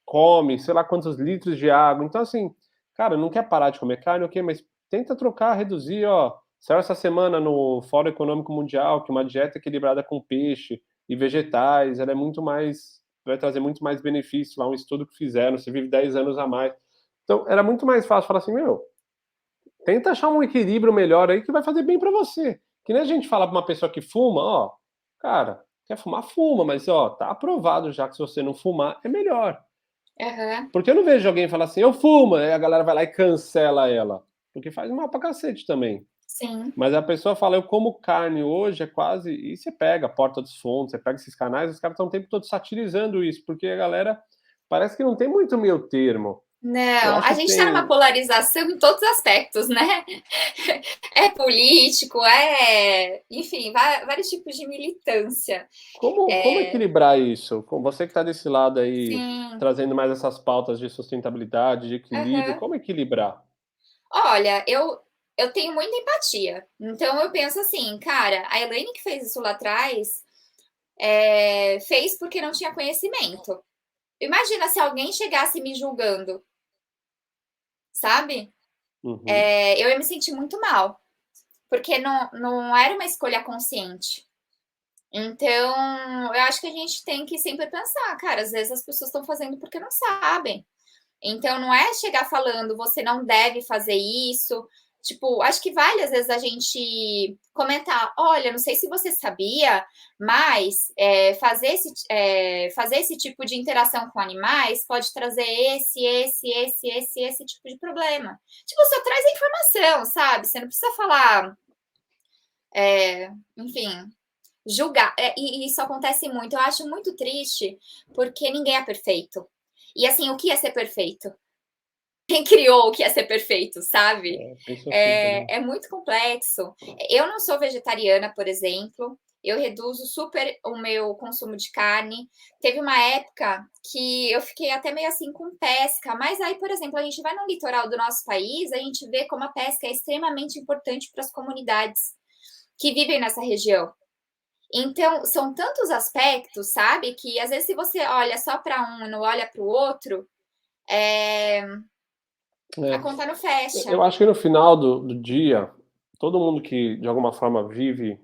come, sei lá quantos litros de água. Então, assim, cara, não quer parar de comer carne, ok, mas tenta trocar, reduzir, ó. Saiu essa semana no Fórum Econômico Mundial que uma dieta equilibrada com peixe e vegetais, ela é muito mais, vai trazer muito mais benefício lá, um estudo que fizeram, você vive 10 anos a mais. Então, era muito mais fácil falar assim, meu, tenta achar um equilíbrio melhor aí que vai fazer bem para você. Que nem a gente fala para uma pessoa que fuma, ó, cara, quer fumar, fuma, mas ó, tá aprovado já que se você não fumar, é melhor. Aham. Porque eu não vejo alguém falar assim, eu fumo, aí a galera vai lá e cancela ela. Porque faz mal pra cacete também. Sim. Mas a pessoa fala, eu como carne hoje, é quase. E você pega a Porta dos Fundos, você pega esses canais, os caras estão o tempo todo satirizando isso, porque a galera parece que não tem muito meio termo. Eu Não, acho a que gente está numa tem. polarização em todos os aspectos, né? É político, enfim, vários tipos de militância. Como equilibrar isso? Com você que está desse lado aí, Sim. trazendo mais essas pautas de sustentabilidade, de equilíbrio, Aham. como equilibrar? Olha, eu tenho muita empatia. Então eu penso assim, cara, a Elaine que fez isso lá atrás, fez porque não tinha conhecimento. Imagina se alguém chegasse me julgando, sabe? Uhum. Eu ia me sentir muito mal, porque não era uma escolha consciente. Então, eu acho que a gente tem que sempre pensar, cara, às vezes as pessoas estão fazendo porque não sabem. Então, não é chegar falando, você não deve fazer isso. Tipo, acho que vale às vezes a gente comentar, olha, não sei se você sabia, mas fazer esse tipo de interação com animais pode trazer esse tipo de problema. Tipo, só traz a informação, sabe? Você não precisa falar, enfim, julgar. E isso acontece muito. Eu acho muito triste, porque ninguém é perfeito. E assim, o que é ser perfeito? Quem criou o que é ser perfeito, sabe? Penso assim também. É muito complexo. Eu não sou vegetariana, por exemplo. Eu reduzo super o meu consumo de carne. Teve uma época que eu fiquei até meio assim com pesca, mas aí, por exemplo, a gente vai no litoral do nosso país, a gente vê como a pesca é extremamente importante para as comunidades que vivem nessa região. Então, são tantos aspectos, sabe, que às vezes se você olha só para um e não olha para o outro, a É. conta não fecha. Eu acho que no final do dia, todo mundo que de alguma forma vive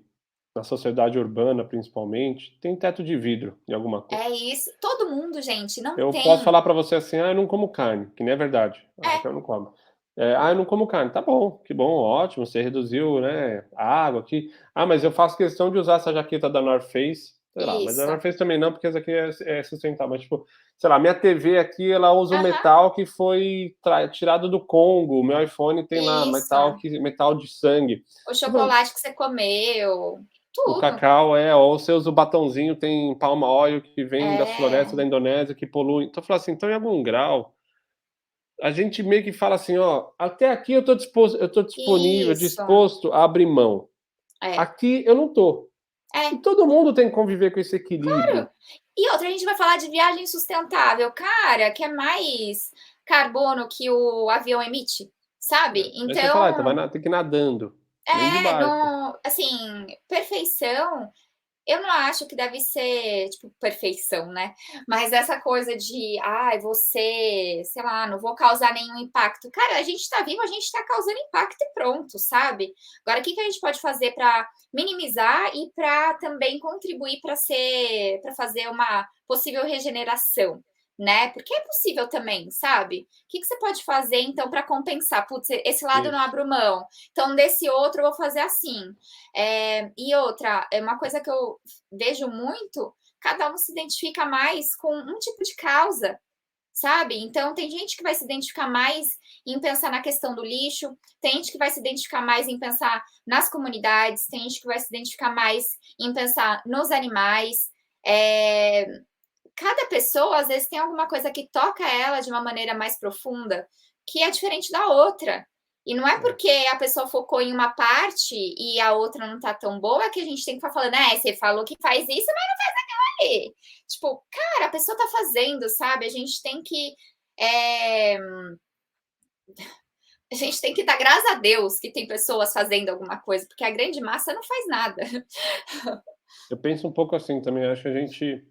na sociedade urbana, principalmente, tem teto de vidro em alguma coisa. É isso. Todo mundo, gente, não Eu posso tem. falar pra você assim: "Ah, eu não como carne", que nem é verdade. Ah, É, que eu não como. "Ah, eu não como carne", tá bom, que bom, ótimo, você reduziu, né, a água aqui. "Ah, mas eu faço questão de usar essa jaqueta da North Face", sei lá, mas a North isso. Face também não, porque essa aqui é sustentável, mas tipo, sei lá, minha TV aqui ela usa um Aham, metal que foi tirado do Congo, o meu iPhone tem lá isso. metal de sangue. O Tô falando, chocolate que você comeu, o tudo. cacau ou você usa o batonzinho, tem palm oil que vem das florestas da É, Indonésia que polui. Então eu falo assim, então em algum grau, a gente meio que fala assim, ó, até aqui eu tô disponível, isso. disposto a abrir mão. É, Aqui eu não tô. E é. todo mundo tem que conviver com esse equilíbrio. E outra, a gente vai falar de viagem sustentável. Cara, que é mais carbono que o avião emite, sabe? Aí você fala, ah, então Então, tem que ir nadando, nem de barco. não, assim, perfeição. Eu não acho que deve ser, tipo, perfeição, né, mas essa coisa de: "Ai, você, sei lá, não vou causar nenhum impacto". Cara, a gente tá vivo, a gente tá causando impacto e pronto, sabe. Agora o que que a gente pode fazer para minimizar e para também contribuir para fazer uma possível regeneração, né, porque é possível também, sabe. O que que você pode fazer então para compensar? "Putz, esse lado eu não Isso. abro mão, então desse outro eu vou fazer assim". E outra, é uma coisa que eu vejo muito, cada um se identifica mais com um tipo de causa, sabe? Então tem gente que vai se identificar mais em pensar na questão do lixo, tem gente que vai se identificar mais em pensar nas comunidades, tem gente que vai se identificar mais em pensar nos animais. Eh, Cada pessoa, às vezes, tem alguma coisa que toca ela de uma maneira mais profunda, que é diferente da outra. E não é É. porque a pessoa focou em uma parte e a outra não tá tão boa que a gente tem que ficar falando, você falou que faz isso, mas não faz aquilo ali. Tipo, cara, a pessoa tá fazendo, sabe? É, a gente tem que dar graças a Deus que tem pessoas fazendo alguma coisa, porque a grande massa não faz nada. Eu penso um pouco assim também, acho que a gente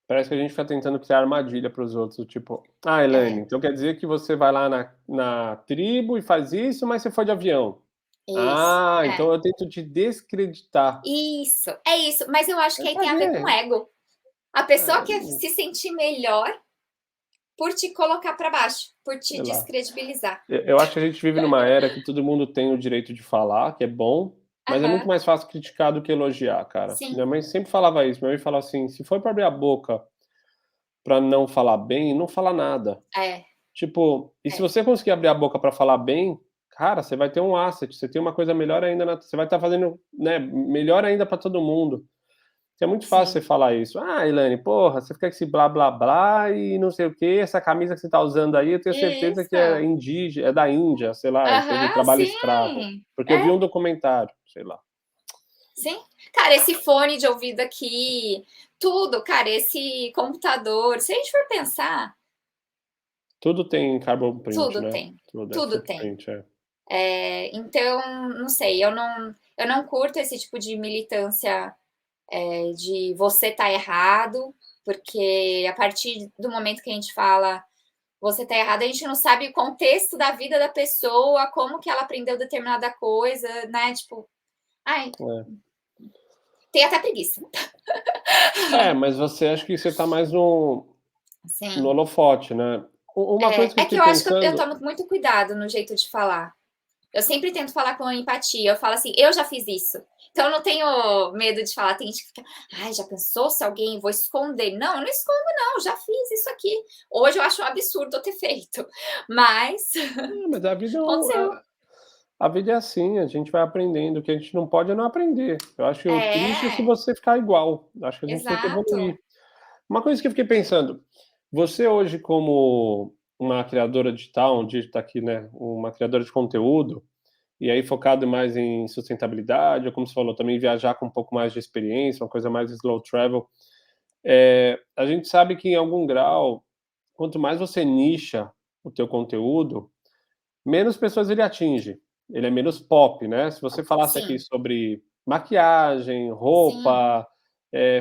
parece que a gente fica tentando criar armadilha para os outros, tipo: "Ah, Elaine, É, então quer dizer que você vai lá na tribo e faz isso, mas você foi de avião". Isso, Então eu tento te descreditar. é isso, mas eu acho que Mas aí vai tem a ver com ver. ego. A pessoa quer Eu se sentir melhor por te colocar para baixo, por te sei lá. descredibilizar. Eu acho que a gente vive numa era que todo mundo tem o direito de falar, que é bom, mas é muito Aham, mais fácil criticar do que elogiar, cara. sim, Minha mãe sempre falava isso, minha mãe falava assim: "Se for pra abrir a boca pra não falar bem, não fala nada". é, Tipo, e se é, você conseguir abrir a boca pra falar bem, cara, você vai ter um asset, você tem uma coisa melhor ainda você vai estar fazendo, né, melhor ainda pra todo mundo. É muito fácil você sim, falar isso: "Ah, Elaine, porra, você fica com esse blá blá blá e não sei o quê, essa camisa que você tá usando aí, eu tenho certeza que é isso. indígena, é da Índia, sei lá, e teve Aham, trabalho escravo", sim, porque eu vi um documentário, sei lá. sim. Cara, esse fone de ouvido aqui, tudo, cara, esse computador, se a gente for pensar, Tudo tem carbon print, tudo né, tem, tudo é tudo tem. footprint, é. Então, não sei, eu não curto esse tipo de militância, de você tá errado, porque a partir do momento que a gente fala: "Você tá errado", a gente não sabe o contexto da vida da pessoa, como que ela aprendeu determinada coisa, né, tipo, ai, É. tem até preguiça. É, mas você acha que você tá mais no Sim. holofote, né. Uma coisa que eu É que fiquei eu acho que eu pensando. tomo muito cuidado no jeito de falar. Eu sempre tento falar com empatia, eu falo assim: "Eu já fiz isso". Então eu não tenho medo de falar, tem gente que fica: "Ai, já pensou se alguém vou esconder". Não, eu não escondo não, já fiz isso aqui. Hoje eu acho um absurdo eu ter feito, mas Mas a vida é aconteceu. a vida é assim, a gente vai aprendendo, o que a gente não pode é não aprender. Eu acho que o triste é se É, você ficar igual, eu acho que a gente tem que exato. evoluir. Uma coisa que eu fiquei pensando, você hoje como uma criadora digital, onde está aqui, né, uma criadora de conteúdo, e aí focado mais em sustentabilidade, ou como você falou, também viajar com um pouco mais de experiência, uma coisa mais slow travel, a gente sabe que em algum grau, quanto mais você nicha o teu conteúdo, menos pessoas ele atinge. Ele é menos pop, né. Se você falasse aqui Sim, sobre maquiagem, sim. roupa,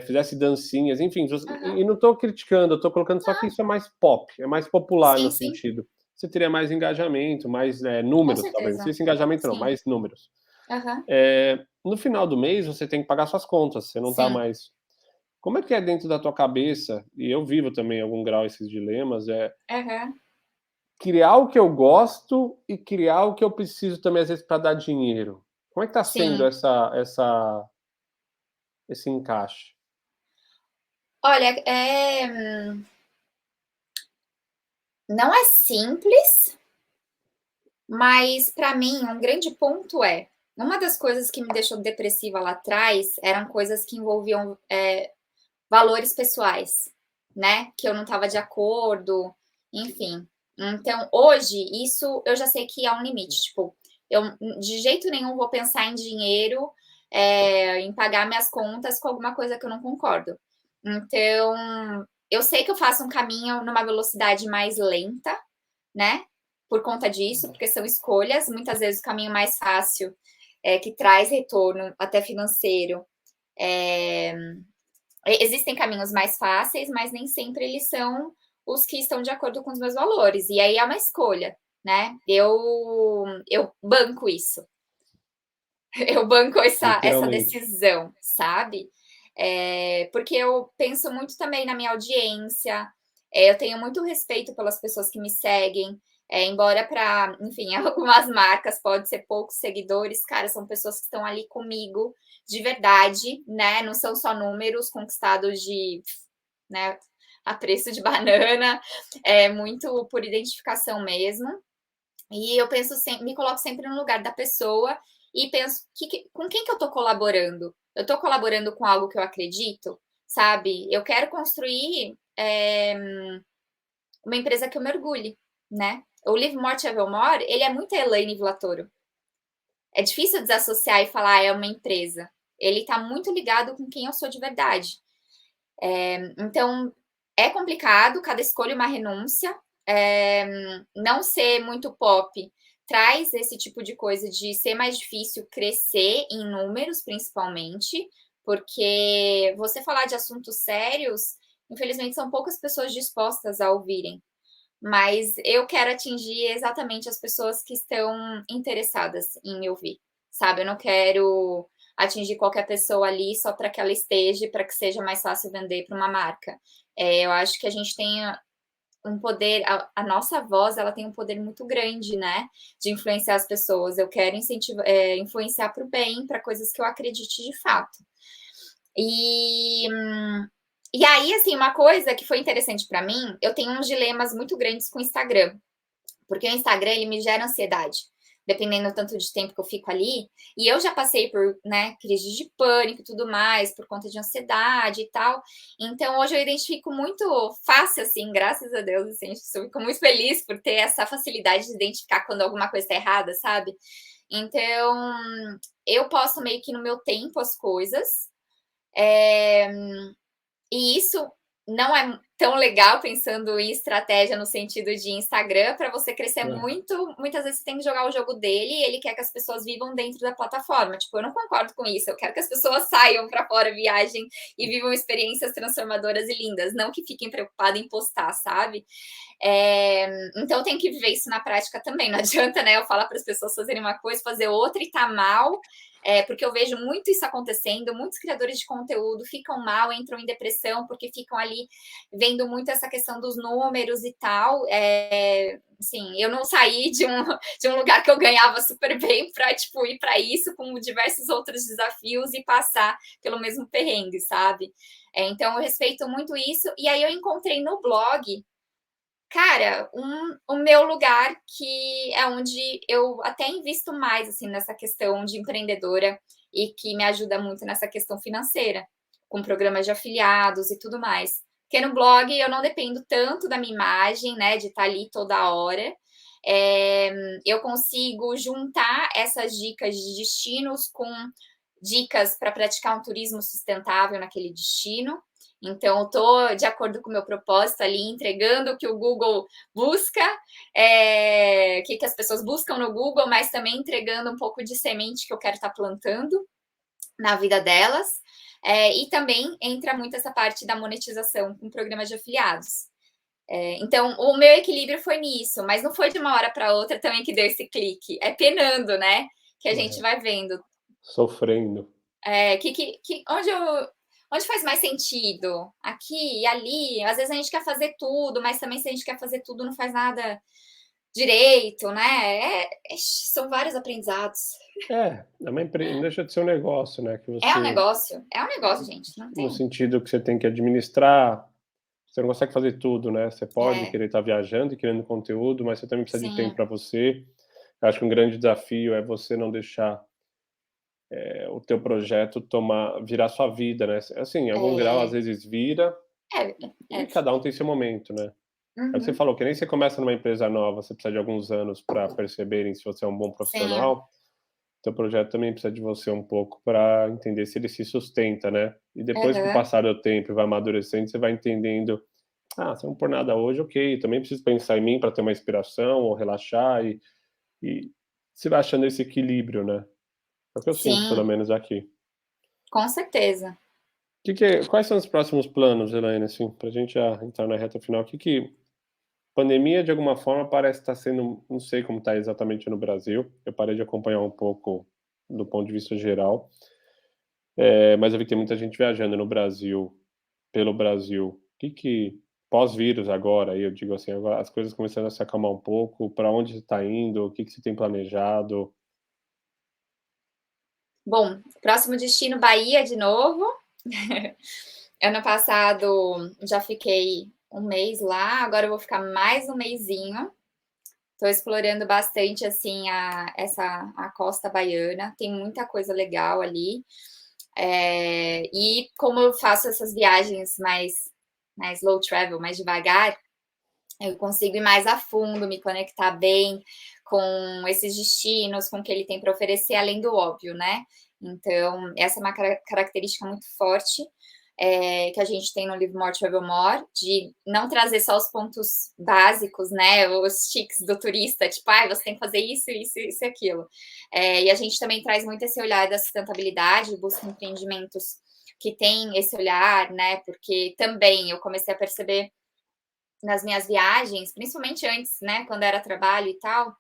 fizesse dancinhas, enfim, Aham. e não estou criticando, eu estou colocando só que Não, isso é mais pop, é mais popular no sim, sim, sentido. Você teria mais engajamento, mais, com números talvez, não sei certeza. se engajamento não, Sim. mais números. Aham. No final do mês você tem que pagar suas contas, você não está Sim. mais como é que é dentro da tua cabeça, e eu vivo também em algum grau esses dilemas, Aham. criar o que eu gosto e criar o que eu preciso também, às vezes, para dar dinheiro. Como é que tá sendo Sim. esse encaixe? Olha, não é simples, mas para mim um grande ponto é, uma das coisas que me deixou depressiva lá atrás eram coisas que envolviam, valores pessoais, né, que eu não estava de acordo, enfim. Então hoje isso eu já sei que há um limite, tipo, eu de jeito nenhum vou pensar em dinheiro, em pagar minhas contas com alguma coisa que eu não concordo. Então, eu sei que eu faço um caminho numa velocidade mais lenta, né, por conta disso, porque são escolhas, muitas vezes o caminho mais fácil, que traz retorno até financeiro, eh, existem caminhos mais fáceis, mas nem sempre eles são os que estão de acordo com os meus valores, e aí é uma escolha, né. Eu banco isso, eu banco essa Literalmente. decisão, sabe. Porque eu penso muito também na minha audiência, eu tenho muito respeito pelas pessoas que me seguem, embora para, enfim, algumas marcas pode ser poucos seguidores, cara, são pessoas que estão ali comigo de verdade, né, não são só números conquistados de, né, a preço de banana, é muito por identificação mesmo. E eu penso sempre, me coloco sempre no lugar da pessoa e penso com quem que eu estou colaborando? Eu estou colaborando com algo que eu acredito, sabe? Eu quero construir uma empresa que eu me orgulhe, né? O Live More Travel More, ele é muito Elaine Vilatoro. É difícil desassociar e falar é uma empresa. Ele está muito ligado com quem eu sou de verdade. Então, é complicado, cada escolha é uma renúncia. Não ser muito pop traz esse tipo de coisa de ser mais difícil crescer em números, principalmente, porque você falar de assuntos sérios, infelizmente, são poucas pessoas dispostas a ouvirem. Mas eu quero atingir exatamente as pessoas que estão interessadas em me ouvir. sabe? Eu não quero atingir qualquer pessoa ali só para que ela esteja, para que seja mais fácil vender para uma marca. Eu acho que a gente tem um poder, a nossa voz, ela tem um poder muito grande, né, de influenciar as pessoas. Eu quero influenciar para o bem, para coisas que eu acredite de fato. E aí, assim, uma coisa que foi interessante para mim, eu tenho uns dilemas muito grandes com o Instagram, porque o Instagram, ele me gera ansiedade, dependendo do tanto de tempo que eu fico ali. E eu já passei por, né, crise de pânico e tudo mais, por conta de ansiedade e tal. Então, hoje eu identifico muito fácil, assim, graças a Deus, assim, eu fico muito feliz por ter essa facilidade de identificar quando alguma coisa está errada, sabe? Então, eu posto meio que no meu tempo as coisas, e isso não é tão legal pensando em estratégia no sentido de Instagram, para você crescer muito, muitas vezes você tem que jogar o jogo dele e ele quer que as pessoas vivam dentro da plataforma. Tipo, eu não concordo com isso, eu quero que as pessoas saiam para fora, viajem e vivam experiências transformadoras e lindas, não que fiquem preocupadas em postar, sabe? Então tem que viver isso na prática também, não adianta, né, eu falar para as pessoas fazerem uma coisa, fazer outra e tá mal, porque eu vejo muito isso acontecendo, muitos criadores de conteúdo ficam mal, entram em depressão, porque ficam ali vendo muito essa questão dos números e tal. Assim, eu não saí de um lugar que eu ganhava super bem para, tipo, ir para isso com diversos outros desafios e passar pelo mesmo perrengue, sabe? Então eu respeito muito isso. E aí eu encontrei no blog, cara, o meu lugar, que é onde eu até invisto mais, assim, nessa questão de empreendedora e que me ajuda muito nessa questão financeira, com programas de afiliados e tudo mais. Porque no blog eu não dependo tanto da minha imagem, né, de estar ali toda hora. Eu consigo juntar essas dicas de destinos com dicas para praticar um turismo sustentável naquele destino. Então, estou de acordo com o meu propósito ali, entregando o que o Google busca, o que as pessoas buscam no Google, mas também entregando um pouco de semente que eu quero estar plantando na vida delas. E também entra muito essa parte da monetização com programas de afiliados. Então, o meu equilíbrio foi nisso, mas não foi de uma hora para outra também que deu esse clique. É penando, né? Que a gente vai vendo. Sofrendo. Onde faz mais sentido? Aqui e ali. Às vezes a gente quer fazer tudo, mas também se a gente quer fazer tudo, não faz nada direito, né? São vários aprendizados. Não deixa de ser um negócio, né? Que você, É um negócio, gente. Não no tem. sentido que você tem que administrar, você não consegue fazer tudo, né? Você pode É, querer estar viajando e criando conteúdo, mas você também precisa de tempo sim, para você. Eu acho que um grande desafio é você não deixar o teu projeto virar sua vida, né? Assim, em algum grau, às é, vezes vira, é, e é. cada um tem seu momento, né? É o que você Uhum, falou, que nem você começa numa empresa nova, você precisa de alguns anos para perceberem se você é um bom sim, profissional. Teu projeto também precisa de você um pouco para entender se ele se sustenta, né? E depois, com o uhum, passar do tempo e vai amadurecendo, você vai entendendo: "Ah, se eu não por nada hoje, ok, também preciso pensar em mim para ter uma inspiração ou relaxar", e você vai achando esse equilíbrio, né? É o que eu sinto, pelo sim, menos aqui. com certeza. Quais são os próximos planos, Elaine, assim, pra gente já entrar na reta final? Que pandemia, de alguma forma, parece estar sendo, não sei como está exatamente no Brasil, eu parei de acompanhar um pouco do ponto de vista geral, mas eu vi que tem muita gente viajando no Brasil, pelo Brasil. Pós-vírus agora, aí eu digo assim, agora as coisas começando a se acalmar um pouco, para onde você está indo, o que você tem planejado? Bom, próximo destino, Bahia de novo. Ano passado já fiquei um mês lá, agora eu vou ficar mais um mesinho. Estou explorando bastante assim a costa baiana, tem muita coisa legal ali. E como eu faço essas viagens mais low travel, mais devagar, eu consigo ir mais a fundo, me conectar bem com esses destinos, com o que ele tem para oferecer, além do óbvio, né? Então, essa é uma característica muito forte, que a gente tem no Live More Travel More, de não trazer só os pontos básicos, né? Os tics do turista, tipo, você tem que fazer isso, isso, isso e aquilo. E a gente também traz muito esse olhar da sustentabilidade, busca empreendimentos que têm esse olhar, né? Porque também eu comecei a perceber nas minhas viagens, principalmente antes, né, quando era trabalho e tal,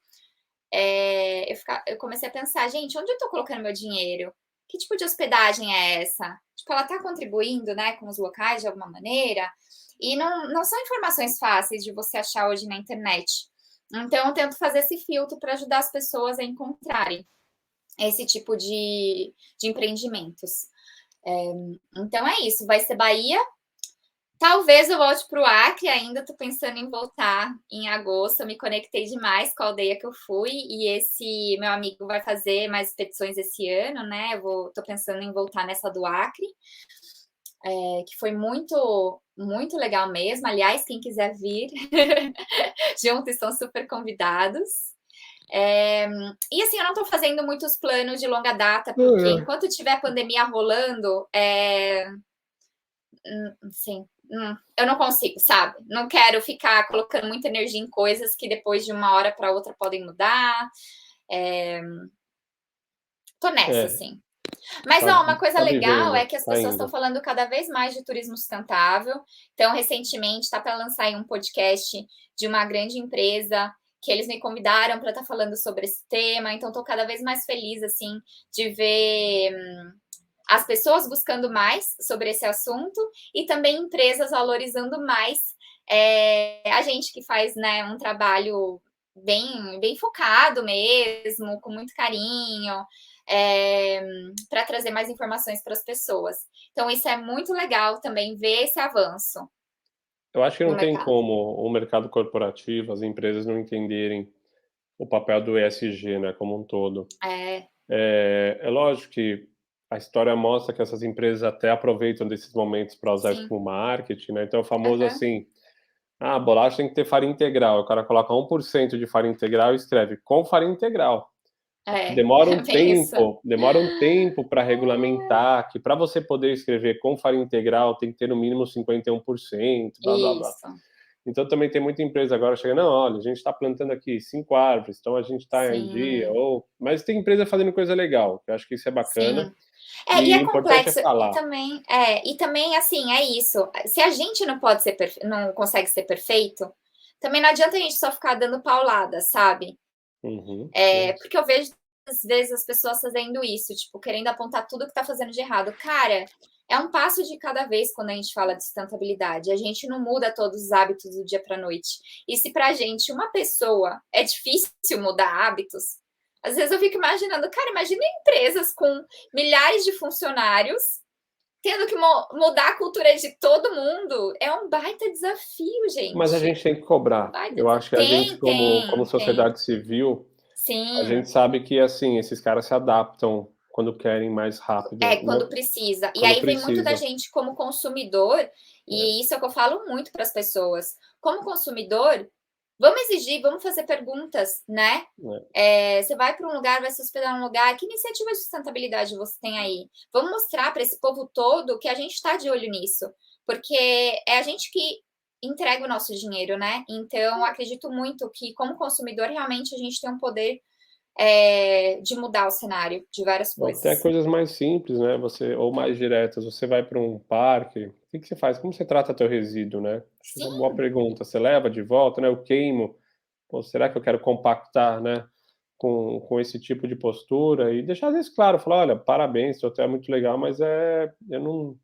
eu comecei a pensar: "Gente, onde eu estou colocando meu dinheiro? Que tipo de hospedagem é essa?". Tipo, ela está contribuindo, né, com os locais de alguma maneira? E não são informações fáceis de você achar hoje na internet. Então eu tento fazer esse filtro para ajudar as pessoas a encontrarem esse tipo de empreendimentos. Então é isso, vai ser Bahia. Talvez eu volte para o Acre ainda, estou pensando em voltar em agosto. Eu me conectei demais com a aldeia que eu fui, e esse meu amigo vai fazer mais expedições esse ano, né? Estou pensando em voltar nessa do Acre, que foi muito, muito legal mesmo. Aliás, quem quiser vir junto, estão super convidados. E assim, eu não estou fazendo muitos planos de longa data, porque enquanto tiver a pandemia rolando, sim, eu não consigo, sabe? Não quero ficar colocando muita energia em coisas que depois de uma hora para outra podem mudar. Tô nessa, É, assim. Mas tá, ó, uma coisa tá legal é vivendo, que as tá pessoas estão indo. falando cada vez mais de turismo sustentável. Então, recentemente, está para lançar aí um podcast de uma grande empresa que eles me convidaram para estar falando sobre esse tema. Então, estou cada vez mais feliz, assim, de ver as pessoas buscando mais sobre esse assunto e também empresas valorizando mais a gente que faz, né, um trabalho bem focado mesmo, com muito carinho, para trazer mais informações para as pessoas. Então, isso é muito legal também ver esse avanço Eu acho que no não tem mercado. como o mercado corporativo, as empresas não entenderem o papel do ESG, né, como um todo. É, É lógico que a história mostra que essas empresas até aproveitam desses momentos para usar isso sim. como marketing, né, então é o famoso Aham. assim: "Ah, a bolacha tem que ter farinha integral", o cara coloca 1% de farinha integral e escreve: "Com farinha integral". É, Demora é um bem isso. tempo para regulamentar, que para você poder escrever com farinha integral tem que ter no mínimo 51%, blá, blá, blá. Isso, Então também tem muita empresa agora chegando: "Não, olha, a gente está plantando aqui 5 árvores, então a gente está em dia", sim, ou mas tem empresa fazendo coisa legal, que eu acho que isso é bacana, sim. E e é o importante é complexo, falar. e também, assim, é isso, se a gente não pode ser não consegue ser perfeito, também não adianta a gente só ficar dando paulada, sabe. Uhum, é isso. Porque eu vejo, às vezes, as pessoas fazendo isso, tipo, querendo apontar tudo que tá fazendo de errado. Cara, é um passo de cada vez quando a gente fala de sustentabilidade, a gente não muda todos os hábitos do dia pra noite. E se pra gente, uma pessoa, é difícil mudar hábitos, às vezes eu fico imaginando, cara, imagina empresas com milhares de funcionários, tendo que mudar a cultura de todo mundo, é um baita desafio, Mas a gente. gente tem que cobrar. Baita Eu desa acho que a gente tem, como tem, tem. sociedade civil, a gente Sim. sabe que, assim, esses caras se adaptam quando querem mais rápido, Quando não precisa. E quando aí vem muito da precisa. gente como consumidor, É, e isso é o que eu falo muito para as pessoas. Como consumidor, vamos exigir, vamos fazer perguntas, né? é. Você vai para um lugar, vai se hospedar num lugar, que iniciativa de sustentabilidade você tem aí? Vamos mostrar para esse povo todo que a gente está de olho nisso, porque é a gente que entrega o nosso dinheiro, né? Então, acredito muito que, como consumidor, realmente a gente tem um poder de mudar o cenário de várias Ou até coisas. coisas mais simples, né, você ou mais diretas, você vai para um parque, o que que você faz? Como você trata teu resíduo, né? Acho que essa é uma boa Sim, pergunta. Você leva de volta, né, eu queimo, pô, será que eu quero compactar, né, com esse tipo de postura? E deixar às vezes claro, falar: "Olha, parabéns, teu hotel é muito legal, mas, eu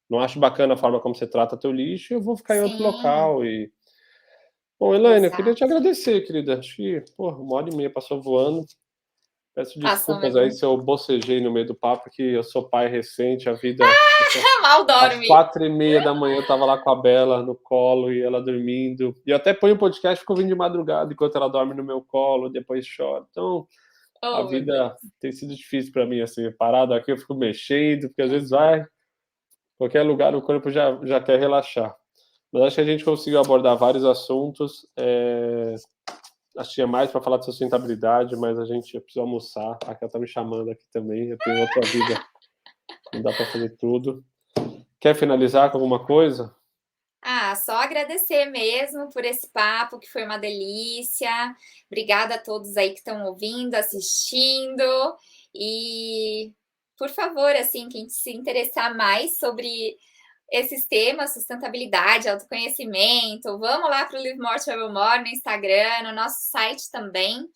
não acho bacana a forma como você trata teu lixo, eu vou ficar em outro sim, local", e bom, Elaine, eu queria te exato. agradecer, querida, acho que, porra, 1h30 passou voando. Peço Passou desculpas aí mesmo. se eu bocejei no meio do papo, que eu sou pai recente, a vida Mal às dorme. 4h30 eu estava lá com a Bela no colo e ela dormindo. E eu até ponho o podcast e fico ouvindo de madrugada enquanto ela dorme no meu colo, depois chora. Então, a Oh, meu vida Deus. tem sido difícil para mim, assim, parado aqui eu fico mexendo, porque às vezes vai, qualquer lugar o corpo já quer relaxar. Mas acho que a gente conseguiu abordar vários assuntos, acho que tinha mais para falar de sustentabilidade, mas a gente precisa almoçar. A Raquel tá me chamando aqui também, eu tenho outra vida, não dá para fazer tudo. Quer finalizar com alguma coisa? Só agradecer mesmo por esse papo, que foi uma delícia. Obrigada a todos aí que estão ouvindo, assistindo. E, por favor, assim, quem se interessar mais sobre esses temas, sustentabilidade, autoconhecimento, vamos lá para o Live More Travel More no Instagram, no nosso site também.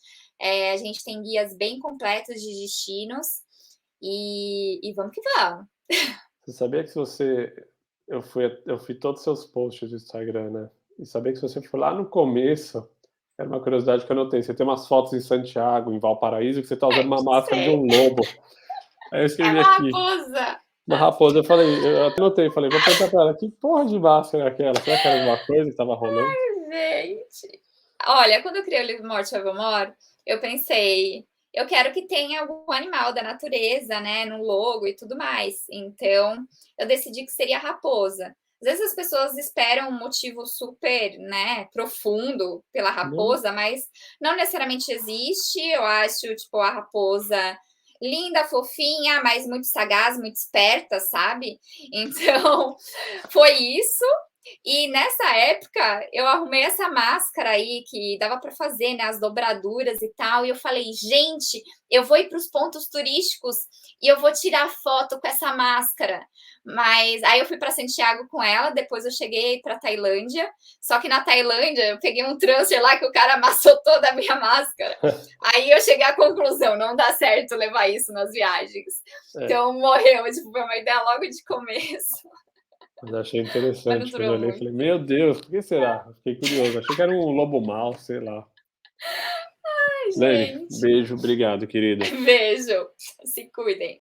A gente tem guias bem completos de destinos e vamos que vamos. Você sabia que se você eu fui todos os seus posts do Instagram, né, e sabia que se você for lá no começo, era uma curiosidade que eu notei, você tem umas fotos em Santiago, em Valparaíso, que você tá usando uma máscara de Sei, um lobo. Aí eu é escrevi uma aqui, raposa. uma raposa, eu falei, eu até notei, falei: "Vou perguntar pra ela, que porra de máscara é aquela? Será que era alguma coisa que estava rolando?" Gente. Olha, quando eu criei o livro Morte Evermore, eu pensei, eu quero que tenha algum animal da natureza, né, no logo e tudo mais. Então, eu decidi que seria a raposa. Às vezes as pessoas esperam um motivo super, né, profundo pela Não, raposa, mas não necessariamente existe. Eu acho, tipo, a raposa linda, fofinha, mas muito sagaz, muito esperta, sabe? Então, foi isso. E nessa época, eu arrumei essa máscara aí que dava para fazer, né, as dobraduras e tal, e eu falei: "Gente, eu vou ir para os pontos turísticos e eu vou tirar foto com essa máscara". Mas aí eu fui para Santiago com ela, depois eu cheguei para Tailândia, só que na Tailândia eu peguei um transfer lá que o cara amassou toda a minha máscara. Aí eu cheguei à conclusão, não dá certo levar isso nas viagens. é, Então morreu, tipo, foi uma ideia logo de começo, mas achei mas não interessante quando eu durou olhei, falei: muito. "Meu Deus, por que será?" Eu fiquei curioso, achei que era um lobo mau, sei lá. Ai, Lene, gente. beijo, obrigado querida. Beijo. Se cuidem.